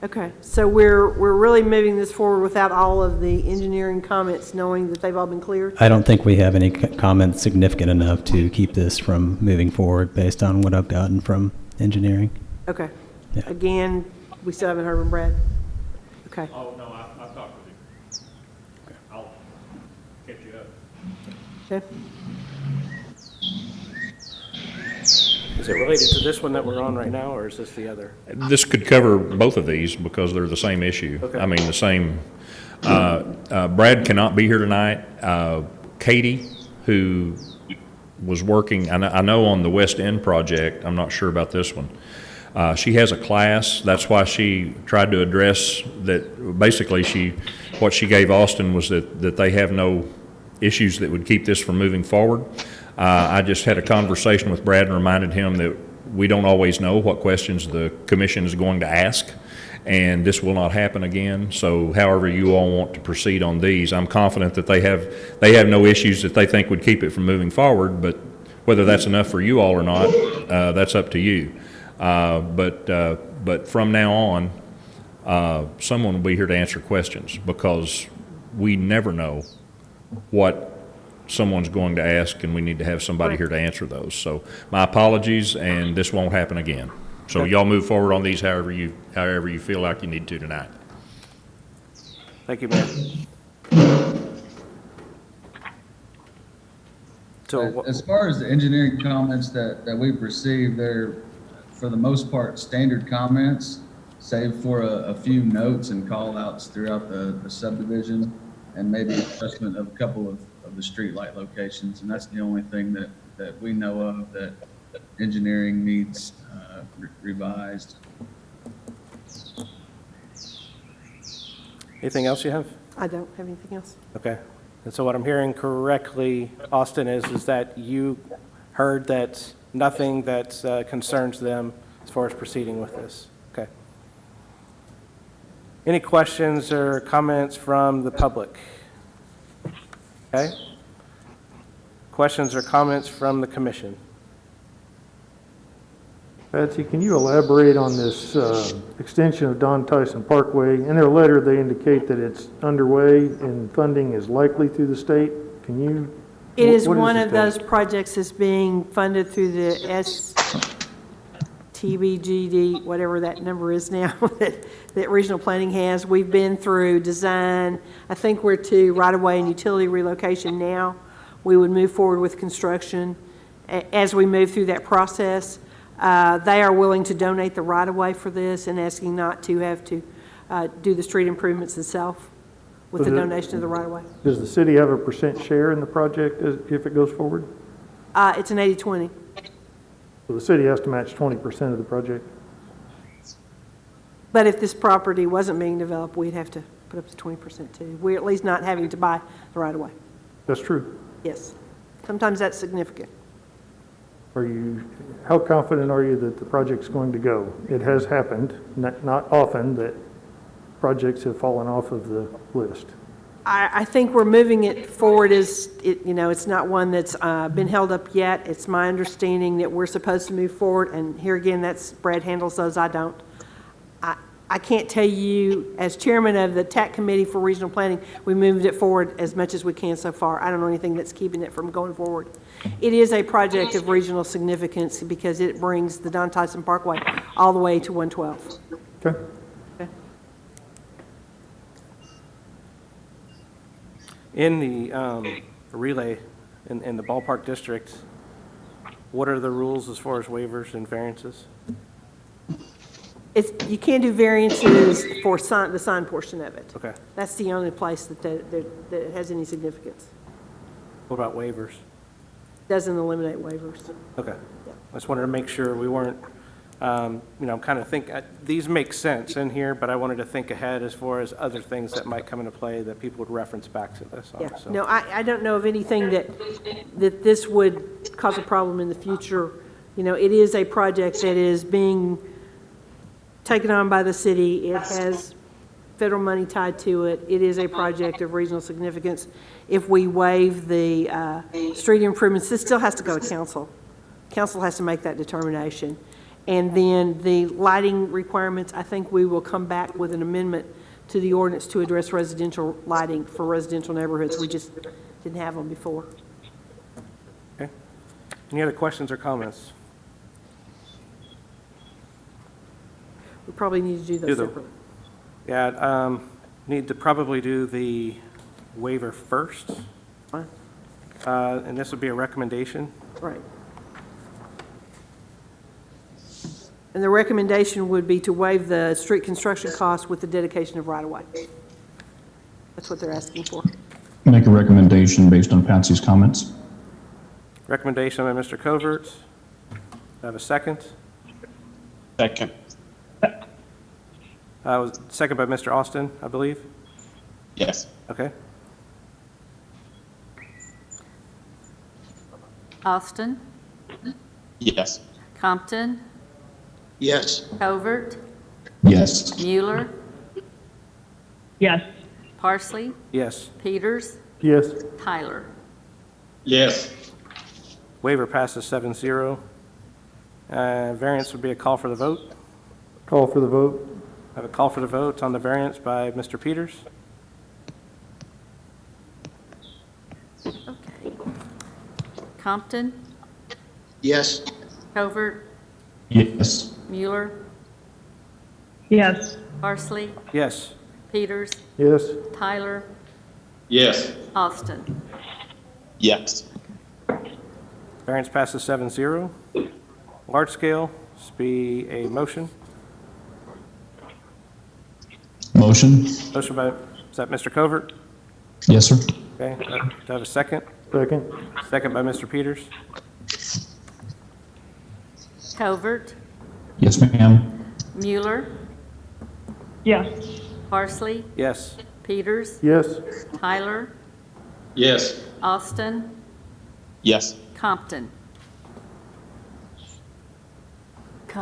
Speaker 7: Okay, so we're really moving this forward without all of the engineering comments, knowing that they've all been cleared?
Speaker 13: I don't think we have any comments significant enough to keep this from moving forward based on what I've gotten from engineering.
Speaker 7: Okay.
Speaker 13: Yeah.
Speaker 7: Again, we still haven't heard from Brad? Okay.
Speaker 12: Oh, no, I've talked with him. I'll catch you up.
Speaker 7: Okay.
Speaker 1: Is it related to this one that we're on right now, or is this the other?
Speaker 12: This could cover both of these because they're the same issue.
Speaker 1: Okay.
Speaker 12: I mean, the same. Brad cannot be here tonight. Katie, who was working, I know on the West End project, I'm not sure about this one. She has a class. That's why she tried to address that. Basically, what she gave Austin was that they have no issues that would keep this from moving forward. I just had a conversation with Brad and reminded him that we don't always know what questions the commission is going to ask, and this will not happen again. So however you all want to proceed on these, I'm confident that they have no issues that they think would keep it from moving forward, but whether that's enough for you all or not, that's up to you. But from now on, someone will be here to answer questions, because we never know what someone's going to ask, and we need to have somebody here to answer those. So my apologies, and this won't happen again. So y'all move forward on these however you feel like you need to tonight.
Speaker 1: Thank you, Mayor. So
Speaker 18: As far as the engineering comments that we've received, they're, for the most part, standard comments, save for a few notes and call-outs throughout the subdivision, and maybe adjustment of a couple of the street light locations. And that's the only thing that we know of that engineering needs revised.
Speaker 1: Anything else you have?
Speaker 7: I don't have anything else.
Speaker 1: Okay. And so what I'm hearing correctly, Austin, is that you heard that nothing that concerns them as far as proceeding with this? Okay. Any questions or comments from the public? Okay. Questions or comments from the commission?
Speaker 2: Patsy, can you elaborate on this extension of Don Tyson Parkway? In their letter, they indicate that it's underway and funding is likely through the state. Can you?
Speaker 7: It is
Speaker 2: what
Speaker 7: one
Speaker 2: the
Speaker 7: of
Speaker 2: status?
Speaker 7: those projects that's being funded through the STBGD, whatever that number is now, that regional planning has. We've been through design. I think we're to right-of-way and utility relocation now. We would move forward with construction as we move through that process. They are willing to donate the right-of-way for this and asking not to have to do the street improvements themselves with the donation of the right-of-way.
Speaker 2: Does the city have a % share in the project if it goes forward?
Speaker 7: It's an 80-20.
Speaker 2: So the city has to match 20% of the project?
Speaker 7: But if this property wasn't being developed, we'd have to put up to 20% too. We're at least not having to buy the right-of-way.
Speaker 2: That's true.
Speaker 7: Yes. Sometimes that's significant.
Speaker 2: How confident are you that the project's going to go? It has happened, not often, that projects have fallen off of the list.
Speaker 7: I think we're moving it forward it's not one that's been held up yet. It's my understanding that we're supposed to move forward, and here again, Brad handles those, I don't. I can't tell you, as chairman of the TAC Committee for Regional Planning, we moved it forward as much as we can so far. I don't know anything that's keeping it from going forward. It is a project of regional significance because it brings the Don Tyson Parkway all the way to 112.
Speaker 2: Okay.
Speaker 1: In the relay, in the ballpark district, what are the rules as far as waivers and variances?
Speaker 7: You can't do variances for the sign portion of it.
Speaker 1: Okay.
Speaker 7: That's the only place that has any significance.
Speaker 1: What about waivers?
Speaker 7: Doesn't eliminate waivers.
Speaker 1: Okay. I just wanted to make sure we weren't, kind of these make sense in here, but I wanted to think ahead as far as other things that might come into play that people would reference back to this on.
Speaker 7: Yeah,
Speaker 1: So.
Speaker 7: no, I don't know of anything that this would cause a problem in the future. It is a project that is being taken on by the city. It has federal money tied to it. It is a project of regional significance. If we waive the street improvements, this still has to go to council. Council has to make that determination. And then the lighting requirements, I think we will come back with an amendment to the ordinance to address residential lighting for residential neighborhoods. We just didn't have them before.
Speaker 1: Okay. Any other questions or comments?
Speaker 7: We probably need to do those separately.
Speaker 1: Yeah, need to probably do the waiver first.
Speaker 7: Fine.
Speaker 1: And this would be a recommendation.
Speaker 7: Right. And the recommendation would be to waive the street construction costs with the dedication of right-of-way. That's what they're asking for.
Speaker 3: Make a recommendation based on Patsy's comments.
Speaker 1: Recommendation by Mr. Covert. Do I have a second?
Speaker 16: Second.
Speaker 1: Second by Mr. Austin, I believe.
Speaker 16: Yes.
Speaker 1: Okay.
Speaker 4: Austin,
Speaker 16: Yes.
Speaker 4: Compton,
Speaker 10: Yes.
Speaker 4: Covert,
Speaker 3: Yes.
Speaker 4: Mueller,
Speaker 6: Yes.
Speaker 4: Parsley,
Speaker 1: Yes.
Speaker 4: Peters,
Speaker 2: Yes.
Speaker 4: Tyler.
Speaker 5: Yes.
Speaker 1: Waiver passes 7-0. Variance would be a call for the vote.
Speaker 2: Call for the vote.
Speaker 1: I have a call for the vote on the variance by Mr. Peters.
Speaker 4: Okay. Compton,
Speaker 10: Yes.
Speaker 4: Covert,
Speaker 3: Yes.
Speaker 4: Mueller,
Speaker 6: Yes.
Speaker 4: Parsley,
Speaker 1: Yes.
Speaker 4: Peters,
Speaker 2: Yes.
Speaker 4: Tyler,
Speaker 5: Yes.
Speaker 4: Austin.
Speaker 16: Yes.
Speaker 1: Variance passes 7-0. Large scale, this be a motion.
Speaker 3: Motion?
Speaker 1: Motion by, is that Mr. Covert?
Speaker 3: Yes, sir.
Speaker 1: Okay, do I have a second?
Speaker 2: Second.
Speaker 1: Second by Mr. Peters.
Speaker 4: Covert,
Speaker 3: Yes, ma'am.
Speaker 4: Mueller,
Speaker 6: Yes.
Speaker 4: Parsley,
Speaker 1: Yes.
Speaker 4: Peters,
Speaker 2: Yes.
Speaker 4: Tyler,
Speaker 5: Yes.
Speaker 4: Austin,
Speaker 16: Yes.
Speaker 4: Compton.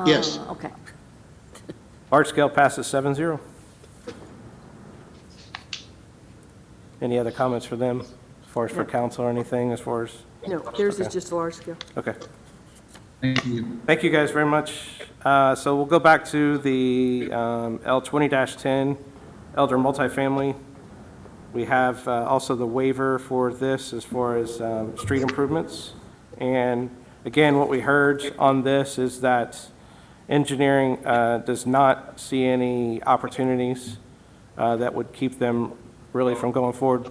Speaker 10: Yes.
Speaker 4: Okay.
Speaker 1: Large scale passes 7-0. Any other comments for them, as far as for council or anything, as far as?
Speaker 7: No, theirs is
Speaker 1: Okay.
Speaker 7: just a large scale.
Speaker 1: Okay.
Speaker 18: Thank you.
Speaker 1: Thank you guys very much. So we'll go back to the L 20-10, elder multifamily. We have also the waiver for this as far as street improvements. And again, what we heard on this is that engineering does not see any opportunities that would keep them really from going forward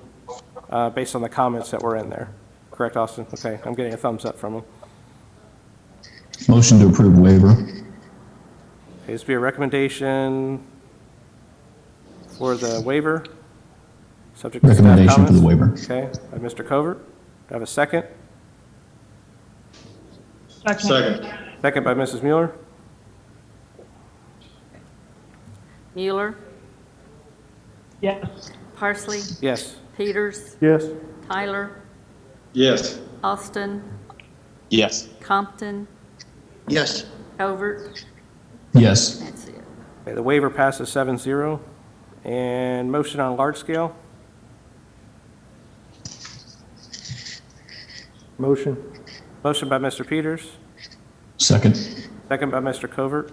Speaker 1: based on the comments that were in there. Correct, Austin? Okay, I'm getting a thumbs up from him.
Speaker 3: Motion to approve waiver.
Speaker 1: Okay, this would be a recommendation for the waiver, subject to staff
Speaker 3: Recommendation for the
Speaker 1: comments.
Speaker 3: waiver.
Speaker 1: Okay, by Mr. Covert. Do I have a second?
Speaker 5: Second.
Speaker 1: Second by Mrs. Mueller.
Speaker 4: Mueller,
Speaker 6: Yes.
Speaker 4: Parsley,
Speaker 1: Yes.
Speaker 4: Peters,
Speaker 2: Yes.
Speaker 4: Tyler,
Speaker 5: Yes.
Speaker 4: Austin,
Speaker 16: Yes.
Speaker 4: Compton,
Speaker 10: Yes.
Speaker 4: Covert.
Speaker 3: Yes.
Speaker 4: That's it.
Speaker 1: Okay, the waiver passes 7-0. And motion on large scale.
Speaker 2: Motion.
Speaker 1: Motion by Mr. Peters,
Speaker 3: Second.
Speaker 1: second by Mr. Covert.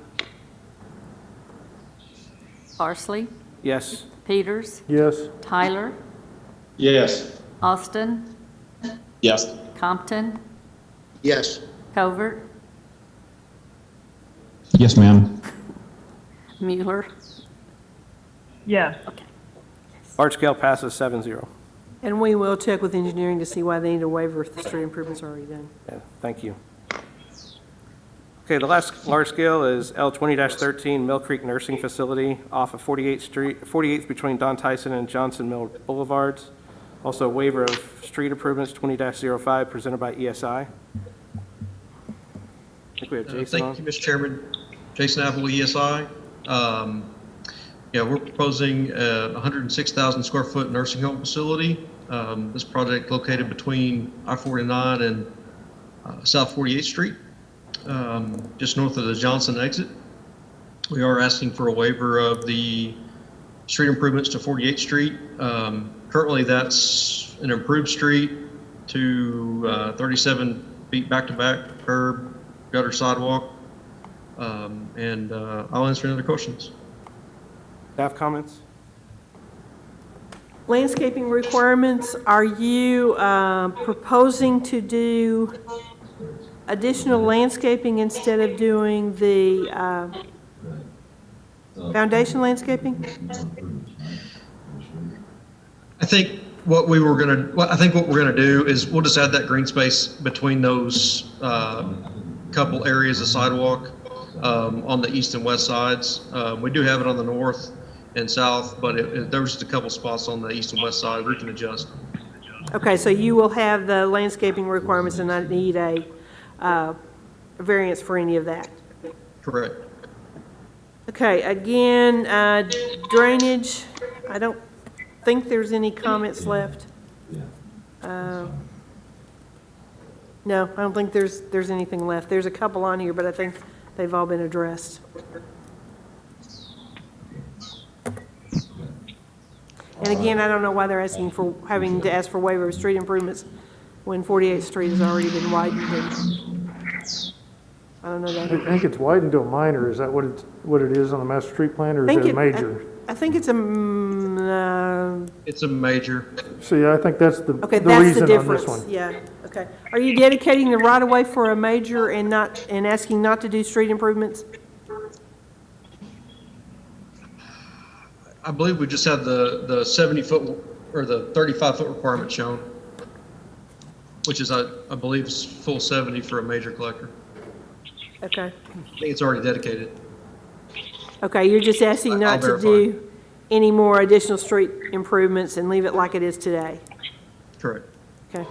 Speaker 4: Parsley,
Speaker 1: Yes.
Speaker 4: Peters,
Speaker 2: Yes.
Speaker 4: Tyler,
Speaker 5: Yes.
Speaker 4: Austin,
Speaker 16: Yes.
Speaker 4: Compton,
Speaker 10: Yes.
Speaker 4: Covert,
Speaker 3: Yes, ma'am.
Speaker 4: Mueller.
Speaker 6: Yes.
Speaker 1: Large scale passes 7-0.
Speaker 7: And we will check with engineering to see why they need a waiver if the street improvements are already done.
Speaker 1: Yeah, thank you. Okay, the last large scale is L 20-13 Mill Creek Nursing Facility off of 48th between Don Tyson and Johnson Mill Boulevards. Also a waiver of street improvements 20-05 presented by ESI. I think we have Jason on.
Speaker 19: Thank you, Mr. Chairman. Jason Apple, ESI. Yeah, we're proposing a 106,000 square foot nursing home facility. This project located between I-49 and South 48th Street, just north of the Johnson exit. We are asking for a waiver of the street improvements to 48th Street. Currently, that's an improved street to 37 feet back-to-back, curb, gutter, sidewalk. I'll answer any other questions.
Speaker 1: Staff comments?
Speaker 7: Landscaping requirements, are you proposing to do additional landscaping instead of doing the foundation landscaping?
Speaker 19: I think what we're gonna do is we'll just add that green space between those couple areas of sidewalk on the east and west sides. We do have it on the north and south, but there was just a couple spots on the east and west side we can adjust.
Speaker 7: Okay, so you will have the landscaping requirements and not need a variance for any of that?
Speaker 19: Correct.
Speaker 7: Okay, again, drainage, I don't think there's any comments left. No, I don't think there's anything left. There's a couple on here, but I think they've all been addressed. And again, I don't know why they're asking for, having to ask for waiver of street improvements when 48th Street has already been widened. I don't know
Speaker 2: I
Speaker 7: that.
Speaker 2: think it's widened to a minor. Is that what it is on the master street plan, or is it a major?
Speaker 7: I think it's a,
Speaker 19: It's a major.
Speaker 2: See, I think that's the
Speaker 7: okay, that's the
Speaker 2: reason on
Speaker 7: difference.
Speaker 2: this one.
Speaker 7: Yeah, okay. Are you dedicating the right-of-way for a major and asking not to do street improvements?
Speaker 19: I believe we just have the 70-foot or the 35-foot requirement shown, which is, I believe, is full 70 for a major collector.
Speaker 7: Okay.
Speaker 19: I think it's already dedicated.
Speaker 7: Okay, you're just asking not to do any more additional street improvements and leave it like it is today?
Speaker 19: Correct.
Speaker 7: Okay.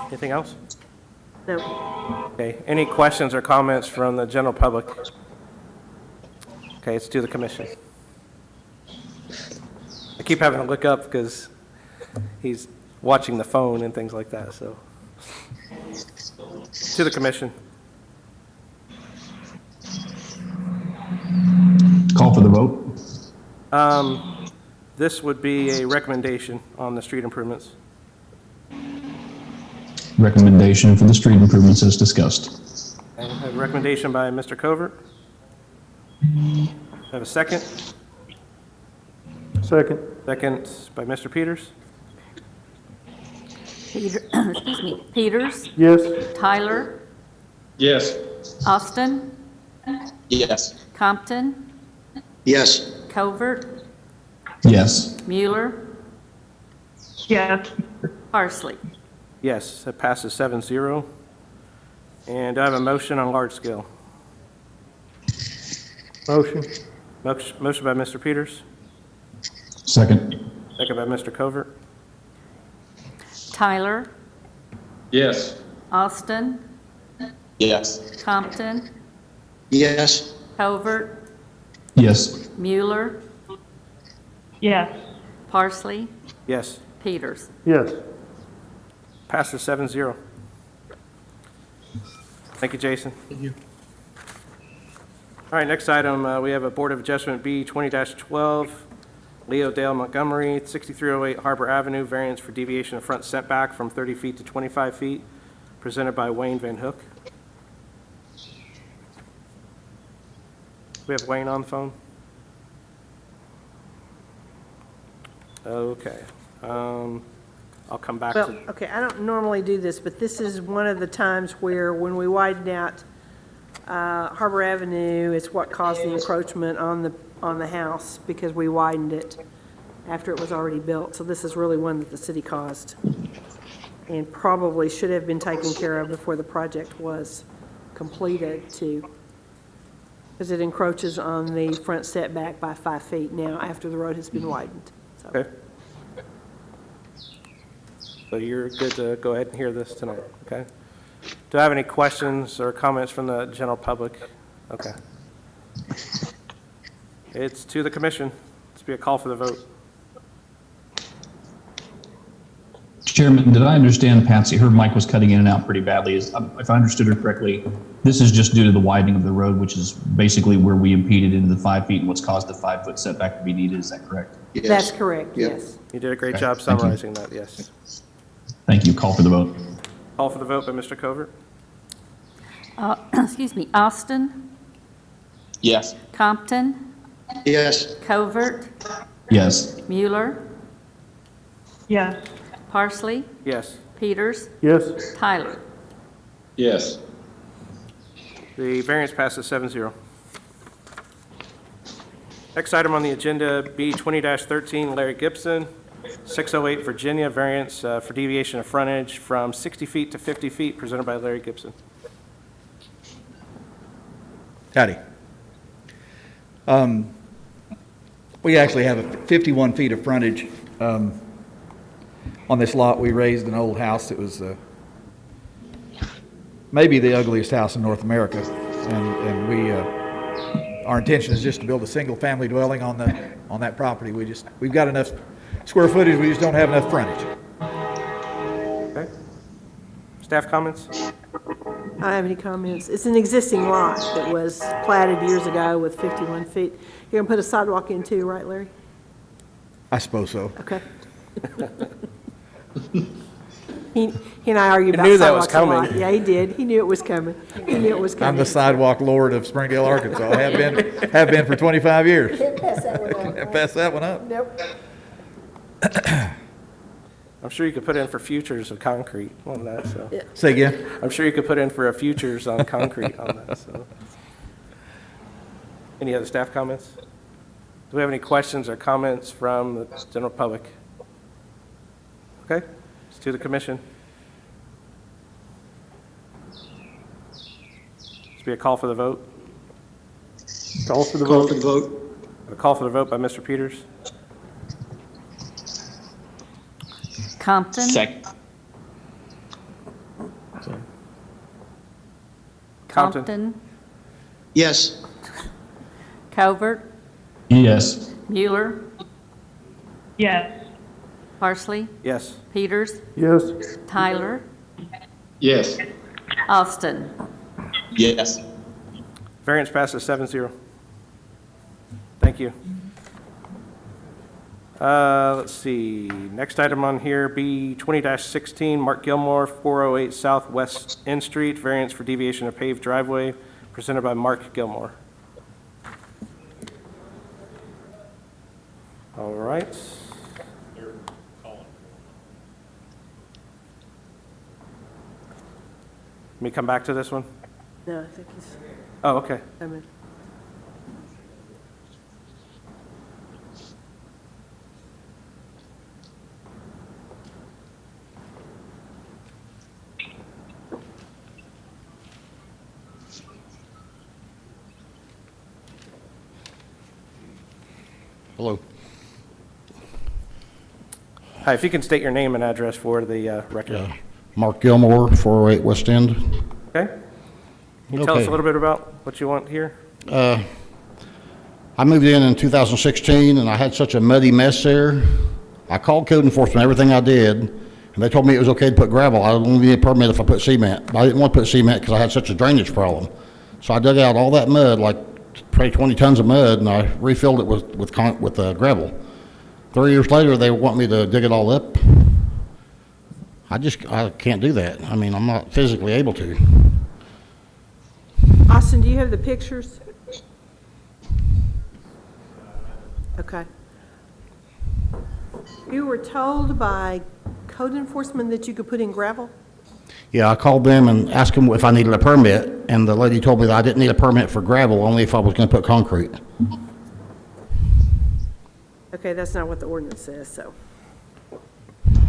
Speaker 1: Anything else?
Speaker 7: No.
Speaker 1: Okay, any questions or comments from the general public? Okay, it's to the commission. I keep having to look up because he's watching the phone and things like that, so. To the commission.
Speaker 3: Call for the vote.
Speaker 1: This would be a recommendation on the street improvements.
Speaker 3: Recommendation for the street improvements as discussed.
Speaker 1: And a recommendation by Mr. Covert. Have a second?
Speaker 2: Second.
Speaker 1: Second by Mr. Peters.
Speaker 4: Excuse me, Peters,
Speaker 2: Yes.
Speaker 4: Tyler,
Speaker 5: Yes.
Speaker 4: Austin,
Speaker 16: Yes.
Speaker 4: Compton,
Speaker 10: Yes.
Speaker 4: Covert,
Speaker 3: Yes.
Speaker 4: Mueller,
Speaker 6: Yes.
Speaker 4: Parsley.
Speaker 1: Yes, it passes 7-0. And I have a motion on large scale.
Speaker 2: Motion.
Speaker 1: Motion by Mr. Peters,
Speaker 3: Second.
Speaker 1: second by Mr. Covert.
Speaker 4: Tyler,
Speaker 5: Yes.
Speaker 4: Austin,
Speaker 16: Yes.
Speaker 4: Compton,
Speaker 10: Yes.
Speaker 4: Covert,
Speaker 3: Yes.
Speaker 4: Mueller,
Speaker 6: Yes.
Speaker 4: Parsley,
Speaker 1: Yes,
Speaker 4: Peters.
Speaker 2: Yes.
Speaker 1: passes 7-0. Thank you, Jason.
Speaker 19: Thank you.
Speaker 1: All right, next item, we have a Board of Adjustment B 20-12, Leo Dale Montgomery, 6308 Harbor Avenue, variance for deviation of front setback from 30 feet to 25 feet, presented by Wayne Van Hook. We have Wayne on the phone? Okay. I'll come back
Speaker 7: Well,
Speaker 1: to,
Speaker 7: okay, I don't normally do this, but this is one of the times where when we widened out Harbor Avenue, it's what caused the encroachment on the house because we widened it after it was already built. So this is really one that the city caused and probably should have been taken care of before the project was completed too, because it encroaches on the front setback by 5 feet now after the road has been widened. So.
Speaker 1: okay. So you're good to go ahead and hear this tonight, okay? Do I have any questions or comments from the general public? Okay. It's to the commission. This be a call for the vote.
Speaker 3: Chairman, did I understand, Patsy, her mic was cutting in and out pretty badly. If I understood her correctly, this is just due to the widening of the road, which is basically where we impeded into the 5 feet and what's caused the 5-foot setback to be needed. Is that correct?
Speaker 10: Yes.
Speaker 7: That's correct,
Speaker 10: Yep.
Speaker 7: yes.
Speaker 1: You did a great
Speaker 3: Okay,
Speaker 1: job
Speaker 3: thank you.
Speaker 1: summarizing that, yes.
Speaker 3: Thank you. Call for the vote.
Speaker 1: Call for the vote by Mr. Covert.
Speaker 4: Excuse me, Austin,
Speaker 16: Yes.
Speaker 4: Compton,
Speaker 10: Yes.
Speaker 4: Covert,
Speaker 3: Yes.
Speaker 4: Mueller,
Speaker 6: Yes.
Speaker 4: Parsley,
Speaker 1: Yes.
Speaker 4: Peters,
Speaker 2: Yes.
Speaker 4: Tyler.
Speaker 5: Yes.
Speaker 1: The variance passes 7-0. Next item on the agenda, B 20-13, Larry Gibson, 608 Virginia, variance for deviation of frontage from 60 feet to 50 feet, presented by Larry Gibson.
Speaker 20: Howdy. We actually have 51 feet of frontage on this lot. We raised an old house that was maybe the ugliest house in North America, and we our intention is just to build a single-family dwelling on that property. We've got enough square footage. We just don't have enough frontage.
Speaker 1: Okay. Staff comments?
Speaker 7: I don't have any comments. It's an existing lot that was platted years ago with 51 feet. You're going to put a sidewalk in too, right, Larry?
Speaker 20: I suppose so.
Speaker 7: Okay. He and I argued
Speaker 1: He
Speaker 7: about
Speaker 1: knew that was
Speaker 7: sidewalks a lot.
Speaker 1: coming.
Speaker 7: Yeah, he did. He knew it was coming. He knew it was coming.
Speaker 20: I'm the sidewalk lord of Springdale, Arkansas. I have been for 25 years.
Speaker 7: Can't pass that one up.
Speaker 20: Can't pass that one up.
Speaker 7: Nope.
Speaker 1: I'm sure you could put in for futures of concrete on that, so.
Speaker 7: Yeah.
Speaker 20: Say again?
Speaker 1: I'm sure you could put in for a futures on concrete on that, so. Any other staff comments? Do we have any questions or comments from the general public? Okay, it's to the commission. This be a call for the vote.
Speaker 2: Call for the
Speaker 10: Call
Speaker 2: vote.
Speaker 10: for the vote.
Speaker 1: A call for the vote by Mr. Peters.
Speaker 4: Compton,
Speaker 16: Second.
Speaker 4: Compton,
Speaker 10: Yes.
Speaker 4: Covert,
Speaker 15: Yes.
Speaker 4: Mueller,
Speaker 6: Yes.
Speaker 4: Parsley,
Speaker 1: Yes.
Speaker 4: Peters,
Speaker 2: Yes.
Speaker 4: Tyler,
Speaker 16: Yes.
Speaker 4: Austin.
Speaker 16: Yes.
Speaker 1: Variance passes 7-0. Thank you. Let's see, next item on here, B 20-16, Mark Gilmore, 408 Southwest N Street, variance for deviation of paved driveway, presented by Mark Gilmore. All right. Let me come back to this one?
Speaker 7: No, I think he's,
Speaker 1: Oh, okay.
Speaker 7: I mean,
Speaker 21: Hello.
Speaker 1: Hi, if you can state your name and address for the record.
Speaker 21: Mark Gilmore, 408 West End.
Speaker 1: Okay? Can you tell us
Speaker 21: Okay.
Speaker 1: a little bit about what you want here?
Speaker 21: I moved in 2016, and I had such a muddy mess there. I called code enforcement, everything I did, and they told me it was okay to put gravel. I only need a permit if I put cement. But I didn't want to put cement because I had such a drainage problem. So I dug out all that mud, like probably 20 tons of mud, and I refilled it with gravel. 3 years later, they want me to dig it all up. I can't do that. I mean, I'm not physically able to.
Speaker 7: Austin, do you have the pictures? Okay. You were told by code enforcement that you could put in gravel?
Speaker 21: Yeah, I called them and asked them if I needed a permit, and the lady told me that I didn't need a permit for gravel, only if I was going to put concrete.
Speaker 7: Okay, that's not what the ordinance says, so.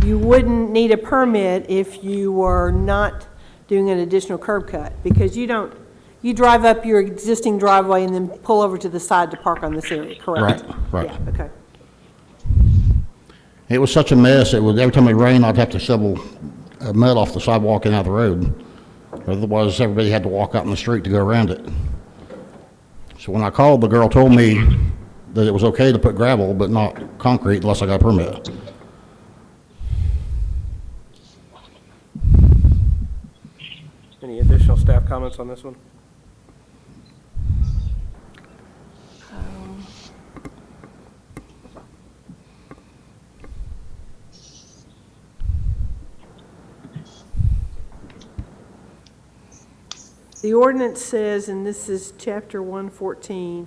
Speaker 7: You wouldn't need a permit if you were not doing an additional curb cut, because you drive up your existing driveway and then pull over to the side to park on this area, correct?
Speaker 21: Right.
Speaker 7: Yeah, okay.
Speaker 21: It was such a mess, every time it rained, I'd have to shovel mud off the sidewalk and out of the road. Otherwise, everybody had to walk out in the street to go around it. So when I called, the girl told me that it was okay to put gravel, but not concrete unless I got a permit.
Speaker 1: Any additional staff comments on this one?
Speaker 7: The ordinance says, and this is chapter 114,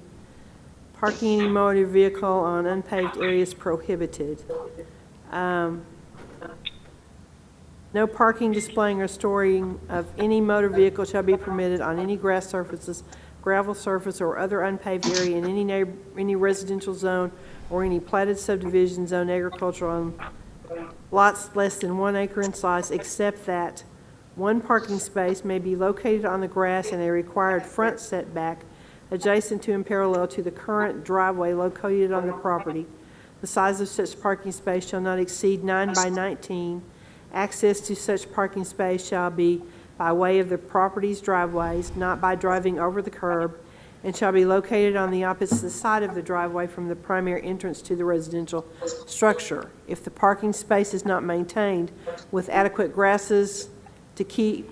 Speaker 7: parking any motor vehicle on unpaved areas prohibited. No parking, displaying, or storing of any motor vehicle shall be permitted on any grass surfaces, gravel surface, or other unpaved area in any residential zone or any platted subdivision zone agricultural on lots less than 1 acre in size, except that one parking space may be located on the grass in a required front setback adjacent to and parallel to the current driveway located on the property. The size of such parking space shall not exceed 9 by 19. Access to such parking space shall be by way of the property's driveways, not by driving over the curb, and shall be located on the opposite side of the driveway from the primary entrance to the residential structure. If the parking space is not maintained with adequate grasses to keep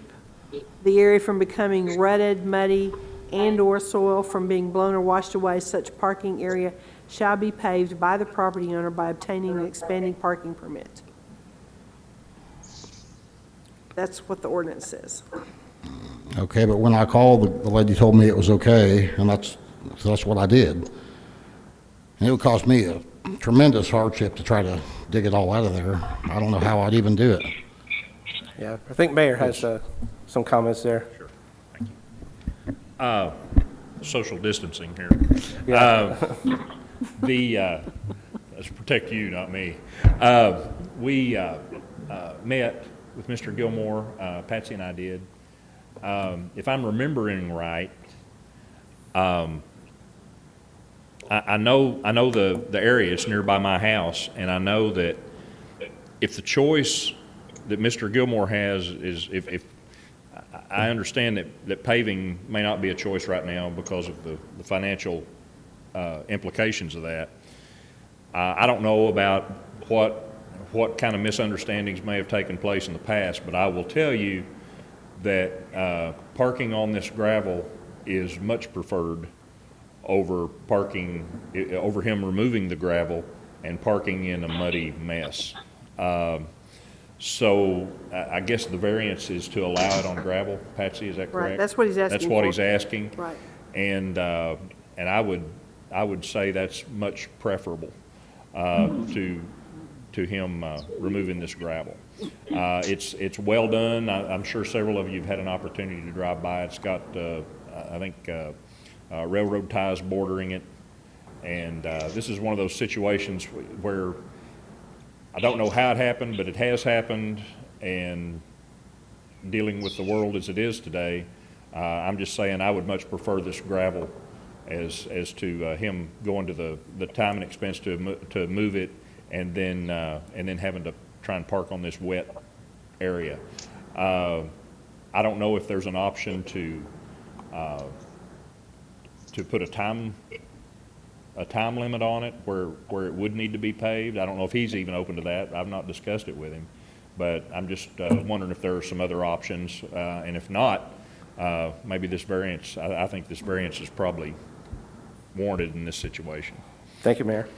Speaker 7: the area from becoming rutted, muddy, and/or soil from being blown or washed away, such parking area shall be paved by the property owner by obtaining an expanding parking permit. That's what the ordinance says.
Speaker 21: Okay, but when I called, the lady told me it was okay, and that's what I did. And it would cost me a tremendous hardship to try to dig it all out of there. I don't know how I'd even do it.
Speaker 1: Yeah, I think Mayor has some comments there.
Speaker 12: Sure, thank you. Social distancing here. Let's protect you, not me. We met with Mr. Gilmore, Patsy and I did. If I'm remembering right, I know the area. It's nearby my house, and I know that if the choice that Mr. Gilmore has is if I understand that paving may not be a choice right now because of the financial implications of that. I don't know about what kind of misunderstandings may have taken place in the past, but I will tell you that parking on this gravel is much preferred over him removing the gravel and parking in a muddy mess. So I guess the variance is to allow it on gravel. Patsy, is that correct?
Speaker 7: Right, that's what he's asking
Speaker 12: That's what
Speaker 7: for.
Speaker 12: he's asking.
Speaker 7: Right.
Speaker 12: And I would say that's much preferable to him removing this gravel. It's well done. I'm sure several of you have had an opportunity to drive by. It's got, I think, railroad ties bordering it. And this is one of those situations where I don't know how it happened, but it has happened. And dealing with the world as it is today, I'm just saying I would much prefer this gravel as to him going to the time and expense to move it and then having to try and park on this wet area. I don't know if there's an option to put a time limit on it where it would need to be paved. I don't know if he's even open to that. I've not discussed it with him, but I'm just wondering if there are some other options, and if not, maybe this variance. I think this variance is probably warranted in this situation.
Speaker 1: Thank you, Mayor.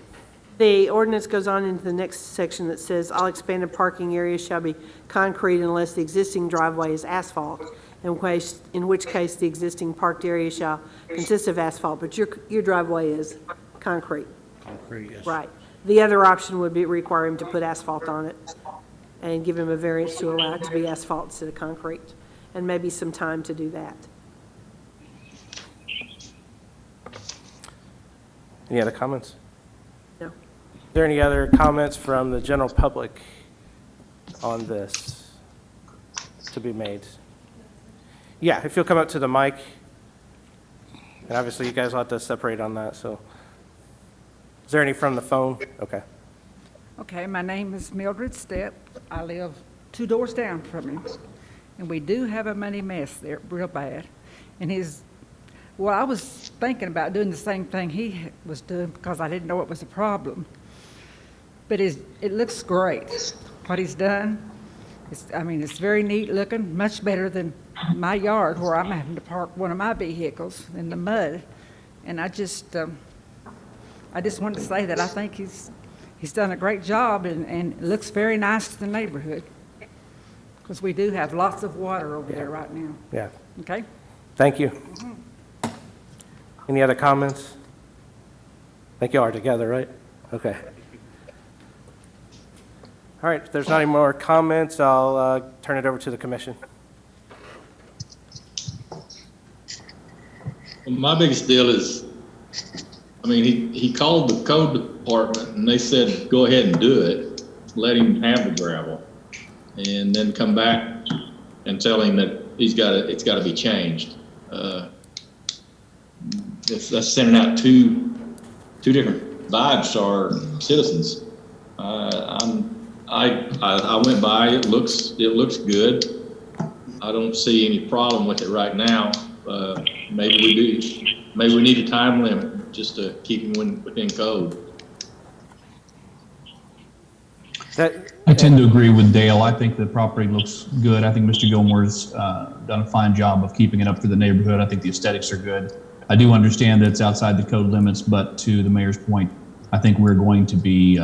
Speaker 7: The ordinance goes on into the next section that says, all expanded parking areas shall be concrete unless the existing driveway is asphalt, in which case the existing parked area shall consist of asphalt, but your driveway is concrete.
Speaker 21: Concrete, yes.
Speaker 7: Right. The other option would be require him to put asphalt on it and give him a variance to allow it to be asphalt instead of concrete, and maybe some time to do that.
Speaker 1: Any other comments?
Speaker 7: No.
Speaker 1: Are there any other comments from the general public on this to be made? Yeah, if you'll come up to the mic. And obviously, you guys will have to separate on that, so. Is there any from the phone? Okay.
Speaker 9: Okay, my name is Mildred Stepp. I live 2 doors down from him. And we do have a muddy mess there, real bad. And I was thinking about doing the same thing he was doing because I didn't know it was a problem. But it looks great, what he's done. It's very neat looking, much better than my yard where I'm having to park one of my vehicles in the mud. And I just wanted to say that I think he's done a great job and it looks very nice to the neighborhood. Because we do have lots of water over there right now.
Speaker 1: Yeah.
Speaker 9: Okay?
Speaker 1: Thank you. Any other comments? I think you are together, right? Okay. All right, if there's not any more comments, I'll turn it over to the commission.
Speaker 5: My biggest deal is, he called the code department and they said, go ahead and do it. Let him have the gravel. And then come back and tell him that it's got to be changed. That's sending out two different vibes to our citizens. I went by. It looks good. I don't see any problem with it right now. Maybe we do. Maybe we need a time limit just to keep him within code.
Speaker 3: I tend to agree with Dale. I think the property looks good. I think Mr. Gilmore's done a fine job of keeping it up for the neighborhood. I think the aesthetics are good. I do understand that it's outside the code limits, but to the mayor's point, I think we're going to be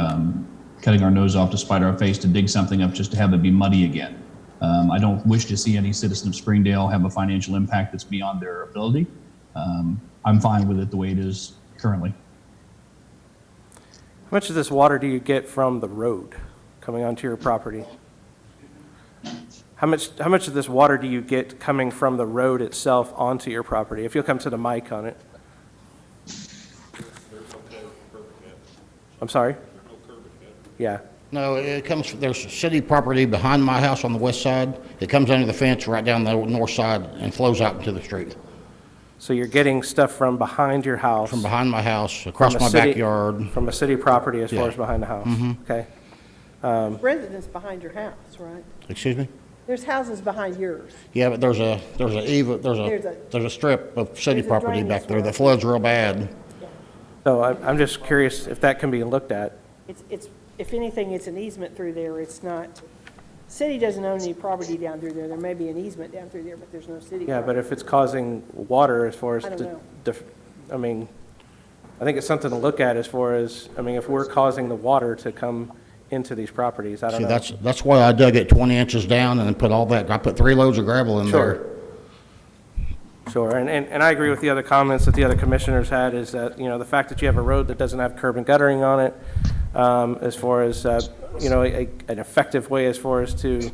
Speaker 3: cutting our nose off to spite our face to dig something up just to have it be muddy again. I don't wish to see any citizen of Springdale have a financial impact that's beyond their ability. I'm fine with it the way it is currently.
Speaker 1: How much of this water do you get from the road coming onto your property? How much of this water do you get coming from the road itself onto your property? If you'll come to the mic on it. I'm sorry? Yeah.
Speaker 21: No, it comes, there's city property behind my house on the west side. It comes under the fence right down the north side and flows out into the street.
Speaker 1: So you're getting stuff from behind your house?
Speaker 21: From behind my house, across my
Speaker 1: city,
Speaker 21: backyard.
Speaker 1: From a city property as far
Speaker 21: Yeah.
Speaker 1: as behind the house?
Speaker 21: Mhm.
Speaker 1: Okay.
Speaker 7: Residents behind your house, right?
Speaker 21: Excuse me?
Speaker 7: There's houses behind yours.
Speaker 21: Yeah, but there's a strip of city
Speaker 7: There's a
Speaker 21: property
Speaker 7: drainage
Speaker 21: back there
Speaker 7: swale.
Speaker 21: that floods real bad.
Speaker 1: So I'm just curious if that can be looked at.
Speaker 7: It's, if anything, it's an easement through there. It's not, city doesn't own any property down through there. There may be an easement down through there, but there's no city.
Speaker 1: Yeah, but
Speaker 7: property.
Speaker 1: if it's causing water as far as,
Speaker 7: I don't know.
Speaker 1: I mean, I think it's something to look at as far as, I mean, if we're causing the water to come into these properties, I don't
Speaker 21: See,
Speaker 1: know.
Speaker 21: that's why I dug it 20 inches down and then put all that, I put 3 loads of gravel in there.
Speaker 1: Sure, and I agree with the other comments that the other commissioners had, is that, you know, the fact that you have a road that doesn't have curb and guttering on it, as far as, you know, an effective way as far as to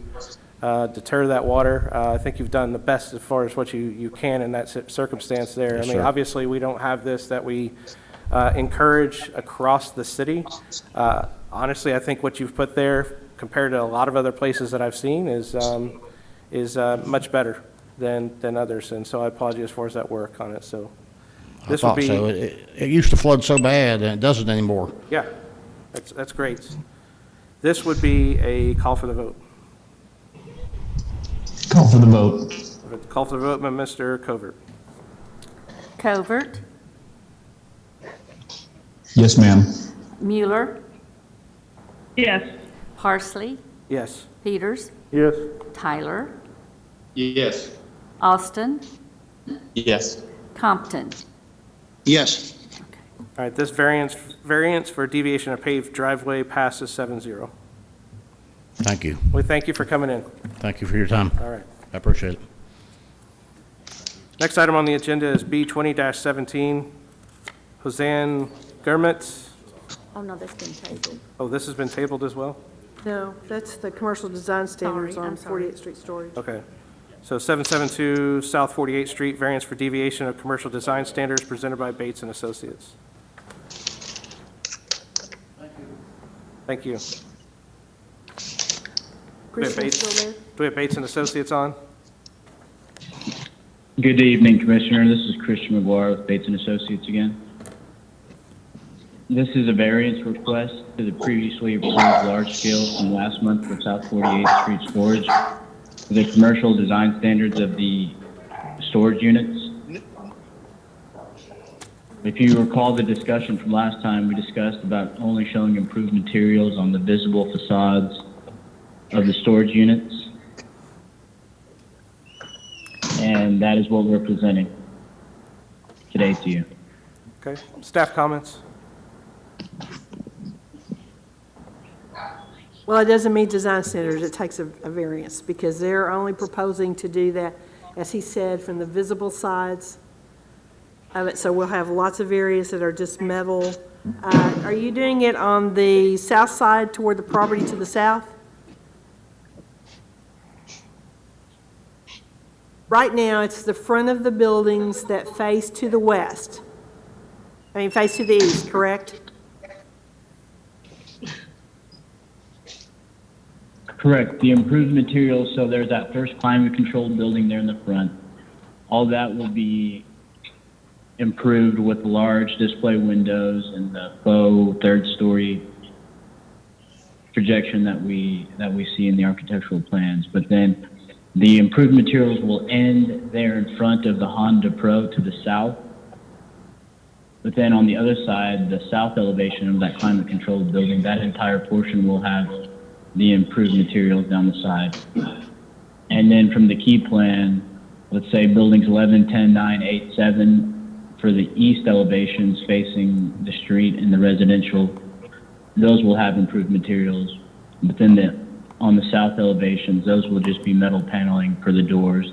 Speaker 1: deter that water, I think you've done the best as far as what you can in that circumstance there.
Speaker 21: Yes,
Speaker 1: I mean,
Speaker 21: sir.
Speaker 1: obviously, we don't have this that we encourage across the city. Honestly, I think what you've put there, compared to a lot of other places that I've seen, is much better than others, and so I apologize as far as that work on it, so.
Speaker 21: I
Speaker 1: This would
Speaker 21: thought
Speaker 1: be,
Speaker 21: so. It used to flood so bad and it doesn't anymore.
Speaker 1: yeah, that's great. This would be a call for the vote.
Speaker 3: Call for the vote.
Speaker 1: Call for the vote by Mr. Covert.
Speaker 4: Covert,
Speaker 3: Yes, ma'am.
Speaker 4: Mueller,
Speaker 6: Yes.
Speaker 4: Parsley,
Speaker 1: Yes.
Speaker 4: Peters,
Speaker 2: Yes.
Speaker 4: Tyler,
Speaker 16: Yes.
Speaker 4: Austin,
Speaker 16: Yes.
Speaker 4: Compton.
Speaker 10: Yes.
Speaker 1: All right, this variance for deviation of paved driveway passes 7-0.
Speaker 21: Thank you.
Speaker 1: We thank you for coming in.
Speaker 21: Thank you for your time.
Speaker 1: All right.
Speaker 21: I appreciate it.
Speaker 1: Next item on the agenda is B 20-17, Hosean Gurmit.
Speaker 4: Oh, no, that's been tabled.
Speaker 1: Oh, this has been tabled as well?
Speaker 7: No, that's the commercial design standards
Speaker 4: Sorry,
Speaker 7: on
Speaker 4: I'm sorry.
Speaker 7: 48th Street storage.
Speaker 1: Okay. So 772 South 48th Street, variance for deviation of commercial design standards presented by Bates and Associates. Thank you. Do we have
Speaker 7: Christian
Speaker 1: Bates-
Speaker 7: still there?
Speaker 1: Do we have Bates and Associates on?
Speaker 11: Good evening, Commissioner. This is Christian McGuire with Bates and Associates again. This is a variance request to the previously approved large scale from last month for South 48th Street storage. The commercial design standards of the storage units. If you recall the discussion from last time, we discussed about only showing improved materials on the visible facades of the storage units. And that is what we're presenting today to you.
Speaker 1: Okay. Staff comments?
Speaker 7: Well, it doesn't meet design standards, it takes a variance, because they're only proposing to do that, as he said, from the visible sides of it, so we'll have lots of areas that are just metal. Are you doing it on the south side toward the property to the south? Right now, it's the front of the buildings that face to the west. I mean, face to the east, correct?
Speaker 11: Correct. The improved materials, so there's that first climate-controlled building there in the front. All that will be improved with large display windows and the faux third-story projection that we see in the architectural plans. But then the improved materials will end there in front of the Honda Pro to the south. But then on the other side, the south elevation of that climate-controlled building, that entire portion will have the improved materials down the side. And then from the key plan, let's say buildings 11, 10, 9, 8, 7, for the east elevations facing the street and the residential, those will have improved materials. But then on the south elevations, those will just be metal paneling for the doors.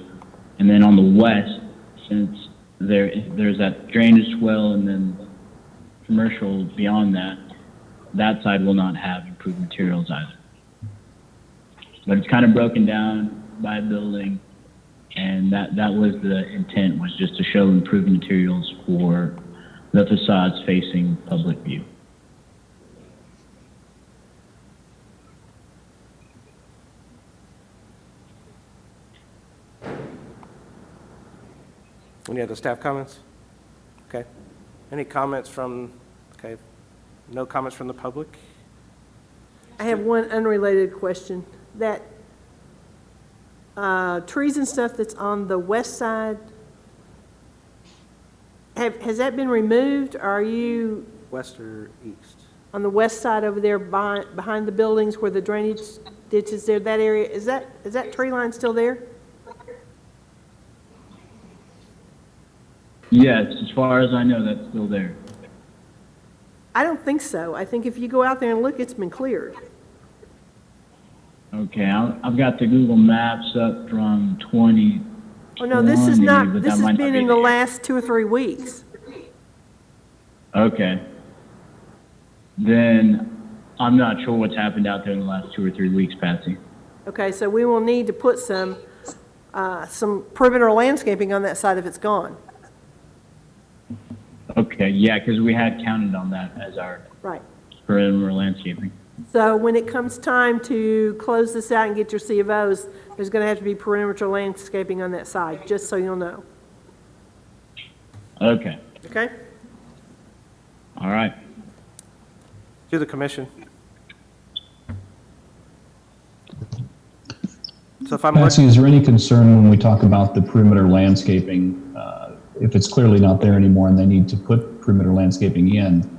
Speaker 11: And then on the west, since there's that drainage swell and then commercial beyond that, that side will not have improved materials either. But it's kind of broken down by building, and that was the intent, was just to show improved materials for the facades facing public view.
Speaker 1: Any other staff comments? Okay. Any comments from, okay, no comments from the public?
Speaker 7: I have one unrelated question. That trees and stuff that's on the west side, has that been removed? Or are you
Speaker 1: West or east?
Speaker 7: on the west side over there behind the buildings where the drainage ditch is there, that area? Is that tree line still there?
Speaker 11: Yes, as far as I know, that's still there.
Speaker 7: I don't think so. I think if you go out there and look, it's been cleared.
Speaker 11: Okay, I've got the Google Maps up from 2020.
Speaker 7: Oh, no, this is not,
Speaker 11: but
Speaker 7: this
Speaker 11: that
Speaker 7: has
Speaker 11: might not
Speaker 7: been
Speaker 11: be
Speaker 7: in the
Speaker 11: the-
Speaker 7: last 2 or 3 weeks.
Speaker 11: Okay. Then I'm not sure what's happened out there in the last 2 or 3 weeks, Patsy.
Speaker 7: Okay, so we will need to put some perimeter landscaping on that side if it's gone.
Speaker 11: Okay, yeah, because we had counted on that as our
Speaker 7: Right.
Speaker 11: perimeter landscaping.
Speaker 7: So when it comes time to close this out and get your C of Os, there's going to have to be perimeter landscaping on that side, just so you'll know.
Speaker 11: Okay,
Speaker 7: Okay?
Speaker 11: all right.
Speaker 1: To the commission. So if I'm
Speaker 3: Patsy,
Speaker 1: looking,
Speaker 3: is there any concern when we talk about the perimeter landscaping, if it's clearly not there anymore and they need to put perimeter landscaping in,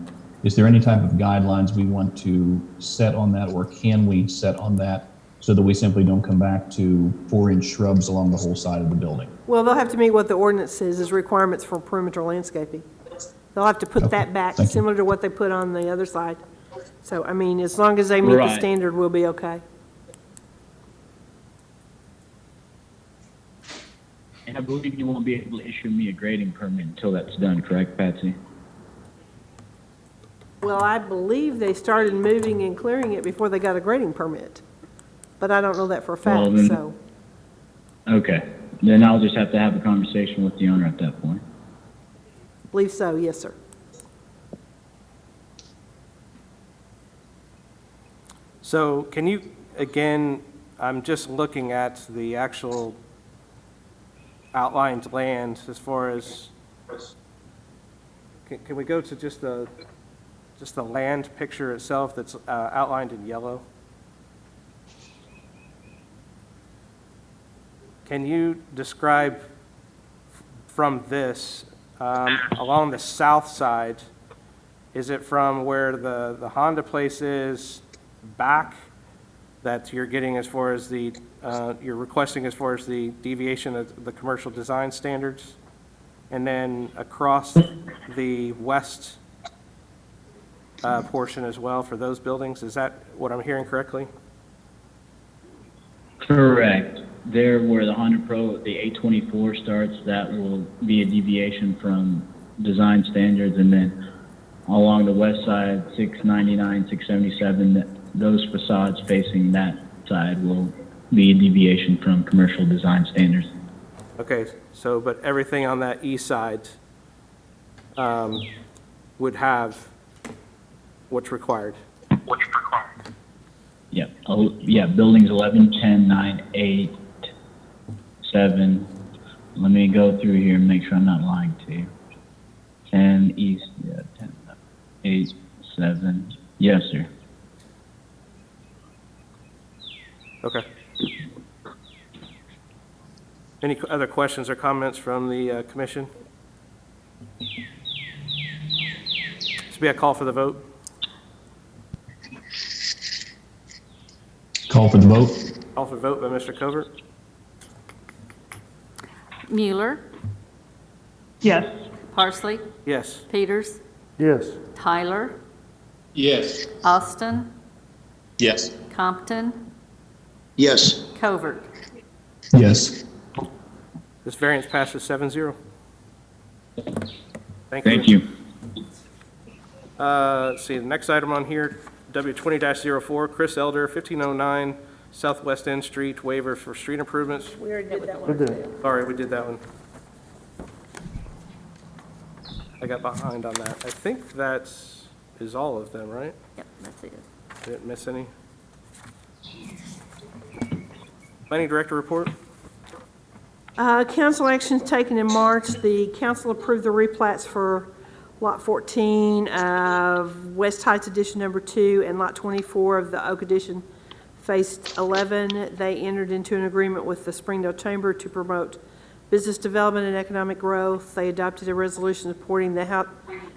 Speaker 3: is there any type of guidelines we want to set on that, or can we set on that so that we simply don't come back to 4-inch shrubs along the whole side of the building?
Speaker 7: Well, they'll have to meet what the ordinance says is requirements for perimeter landscaping. They'll have to put that back,
Speaker 3: thank you.
Speaker 7: similar to what they put on the other side. So, I mean, as long as they meet the
Speaker 11: Right.
Speaker 7: standard, we'll be okay.
Speaker 11: And I believe you won't be able to issue me a grading permit until that's done, correct, Patsy?
Speaker 7: Well, I believe they started moving and clearing it before they got a grading permit, but I don't know that for a
Speaker 11: Well,
Speaker 7: fact,
Speaker 11: then-
Speaker 7: so.
Speaker 11: Okay, then I'll just have to have a conversation with the owner at that point.
Speaker 7: Believe so, yes, sir.
Speaker 1: so can you, again, I'm just looking at the actual outlined land as far as, can we go to just the land picture itself that's outlined in yellow? Can you describe from this, along the south side, is it from where the Honda place is back that you're getting as far as the, you're requesting as far as the deviation of the commercial design standards? And then across the west portion as well for those buildings? Is that what I'm hearing correctly?
Speaker 11: Correct. There where the Honda Pro, the 824 starts, that will be a deviation from design standards. And then along the west side, 699, 677, those facades facing that side will be a deviation from commercial design standards.
Speaker 1: Okay, so, but everything on that east side would have what's required?
Speaker 11: Yep. Oh, yeah, buildings 11, 10, 9, 8, 7. Let me go through here and make sure I'm not lying to you. 10 east, yeah, 10, 8, 7. Yes, sir.
Speaker 1: Okay. Any other questions or comments from the commission? This will be a call for the vote.
Speaker 3: Call for the vote.
Speaker 1: Call for vote by Mr. Covert.
Speaker 4: Mueller,
Speaker 6: Yes.
Speaker 4: Parsley,
Speaker 1: Yes.
Speaker 4: Peters,
Speaker 2: Yes.
Speaker 4: Tyler,
Speaker 16: Yes.
Speaker 4: Austin,
Speaker 16: Yes.
Speaker 4: Compton,
Speaker 10: Yes.
Speaker 4: Covert.
Speaker 3: Yes.
Speaker 1: This variance passes 7-0. Thank you.
Speaker 11: Thank you.
Speaker 1: Let's see, the next item on here, W 20-04, Chris Elder, 1509 Southwest End Street, waiver for street improvements.
Speaker 7: We already did that
Speaker 2: We
Speaker 7: one.
Speaker 2: did.
Speaker 1: Sorry, we did that one. I got behind on that. I think that is all of them, right?
Speaker 4: Yep, that's it.
Speaker 1: Didn't miss any. Planning Director report?
Speaker 7: Council actions taken in March, the council approved the replats for Lot 14 of West Heights Edition Number 2 and Lot 24 of the Oak Edition Phase 11, they entered into an agreement with the Springdale Chamber to promote business development and economic growth. They adopted a resolution supporting the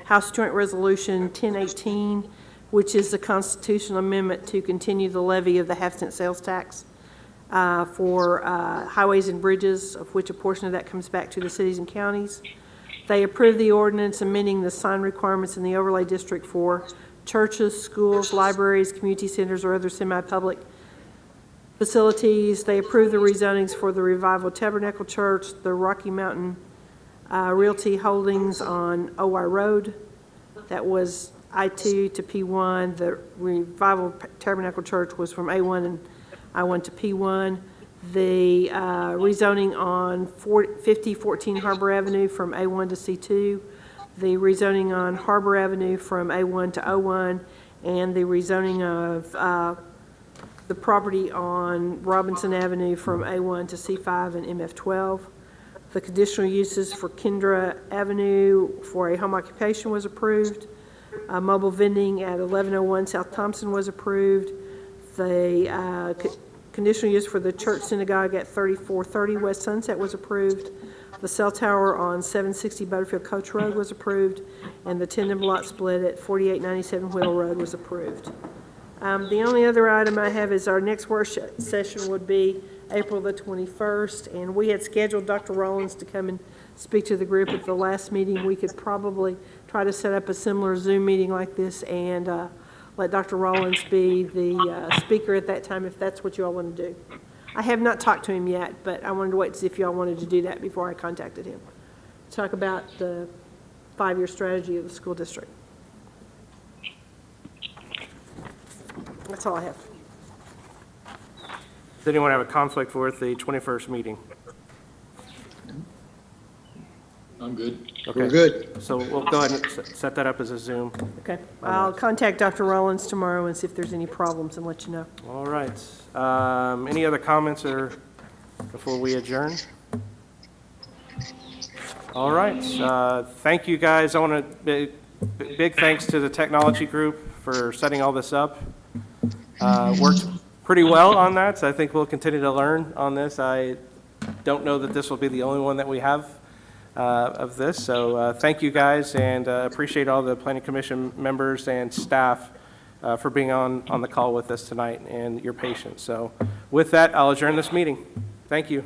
Speaker 7: House Joint Resolution 1018, which is the constitutional amendment to continue the levy of the half-cent sales tax for highways and bridges, of which a portion of that comes back to the cities and counties. They approved the ordinance amending the sign requirements in the overlay district for churches, schools, libraries, community centers, or other semi-public facilities. They approved the rezonings for the Revival Tabernacle Church, the Rocky Mountain Realty Holdings on OY Road. That was I-2 to P1. The Revival Tabernacle Church was from A1 and I-1 to P1. The rezoning on 5014 Harbor Avenue from A1 to C2. The rezoning on Harbor Avenue from A1 to O1. And the rezoning of the property on Robinson Avenue from A1 to C5 and MF12. The conditional uses for Kendra Avenue for a home occupation was approved. Mobile vending at 1101 South Thompson was approved. The conditional use for the church synagogue at 3430 West Sunset was approved. The cell tower on 760 Butterfield Coach Road was approved. And the tandem lot split at 4897 Whittle Road was approved. The only other item I have is our next work session would be April the 21st, and we had scheduled Dr. Rollins to come and speak to the group at the last meeting. We could probably try to set up a similar Zoom meeting like this and let Dr. Rollins be the speaker at that time if that's what you all want to do. I have not talked to him yet, but I wanted to wait to see if you all wanted to do that before I contacted him. Talk about the 5-year strategy of the school district. That's all I have.
Speaker 1: Does anyone have a conflict with the 21st meeting?
Speaker 5: I'm good.
Speaker 1: Okay.
Speaker 10: We're good.
Speaker 1: So we'll go ahead and set that up as a Zoom.
Speaker 7: Okay. I'll contact Dr. Rollins tomorrow and see if there's any problems and let you know.
Speaker 1: All right. Any other comments or before we adjourn? All right. Thank you, guys. I want to big thanks to the technology group for setting all this up. Worked pretty well on that, so I think we'll continue to learn on this. I don't know that this will be the only one that we have of this, so thank you guys, and appreciate all the Planning Commission members and staff for being on the call with us tonight and your patience. So with that, I'll adjourn this meeting. Thank you.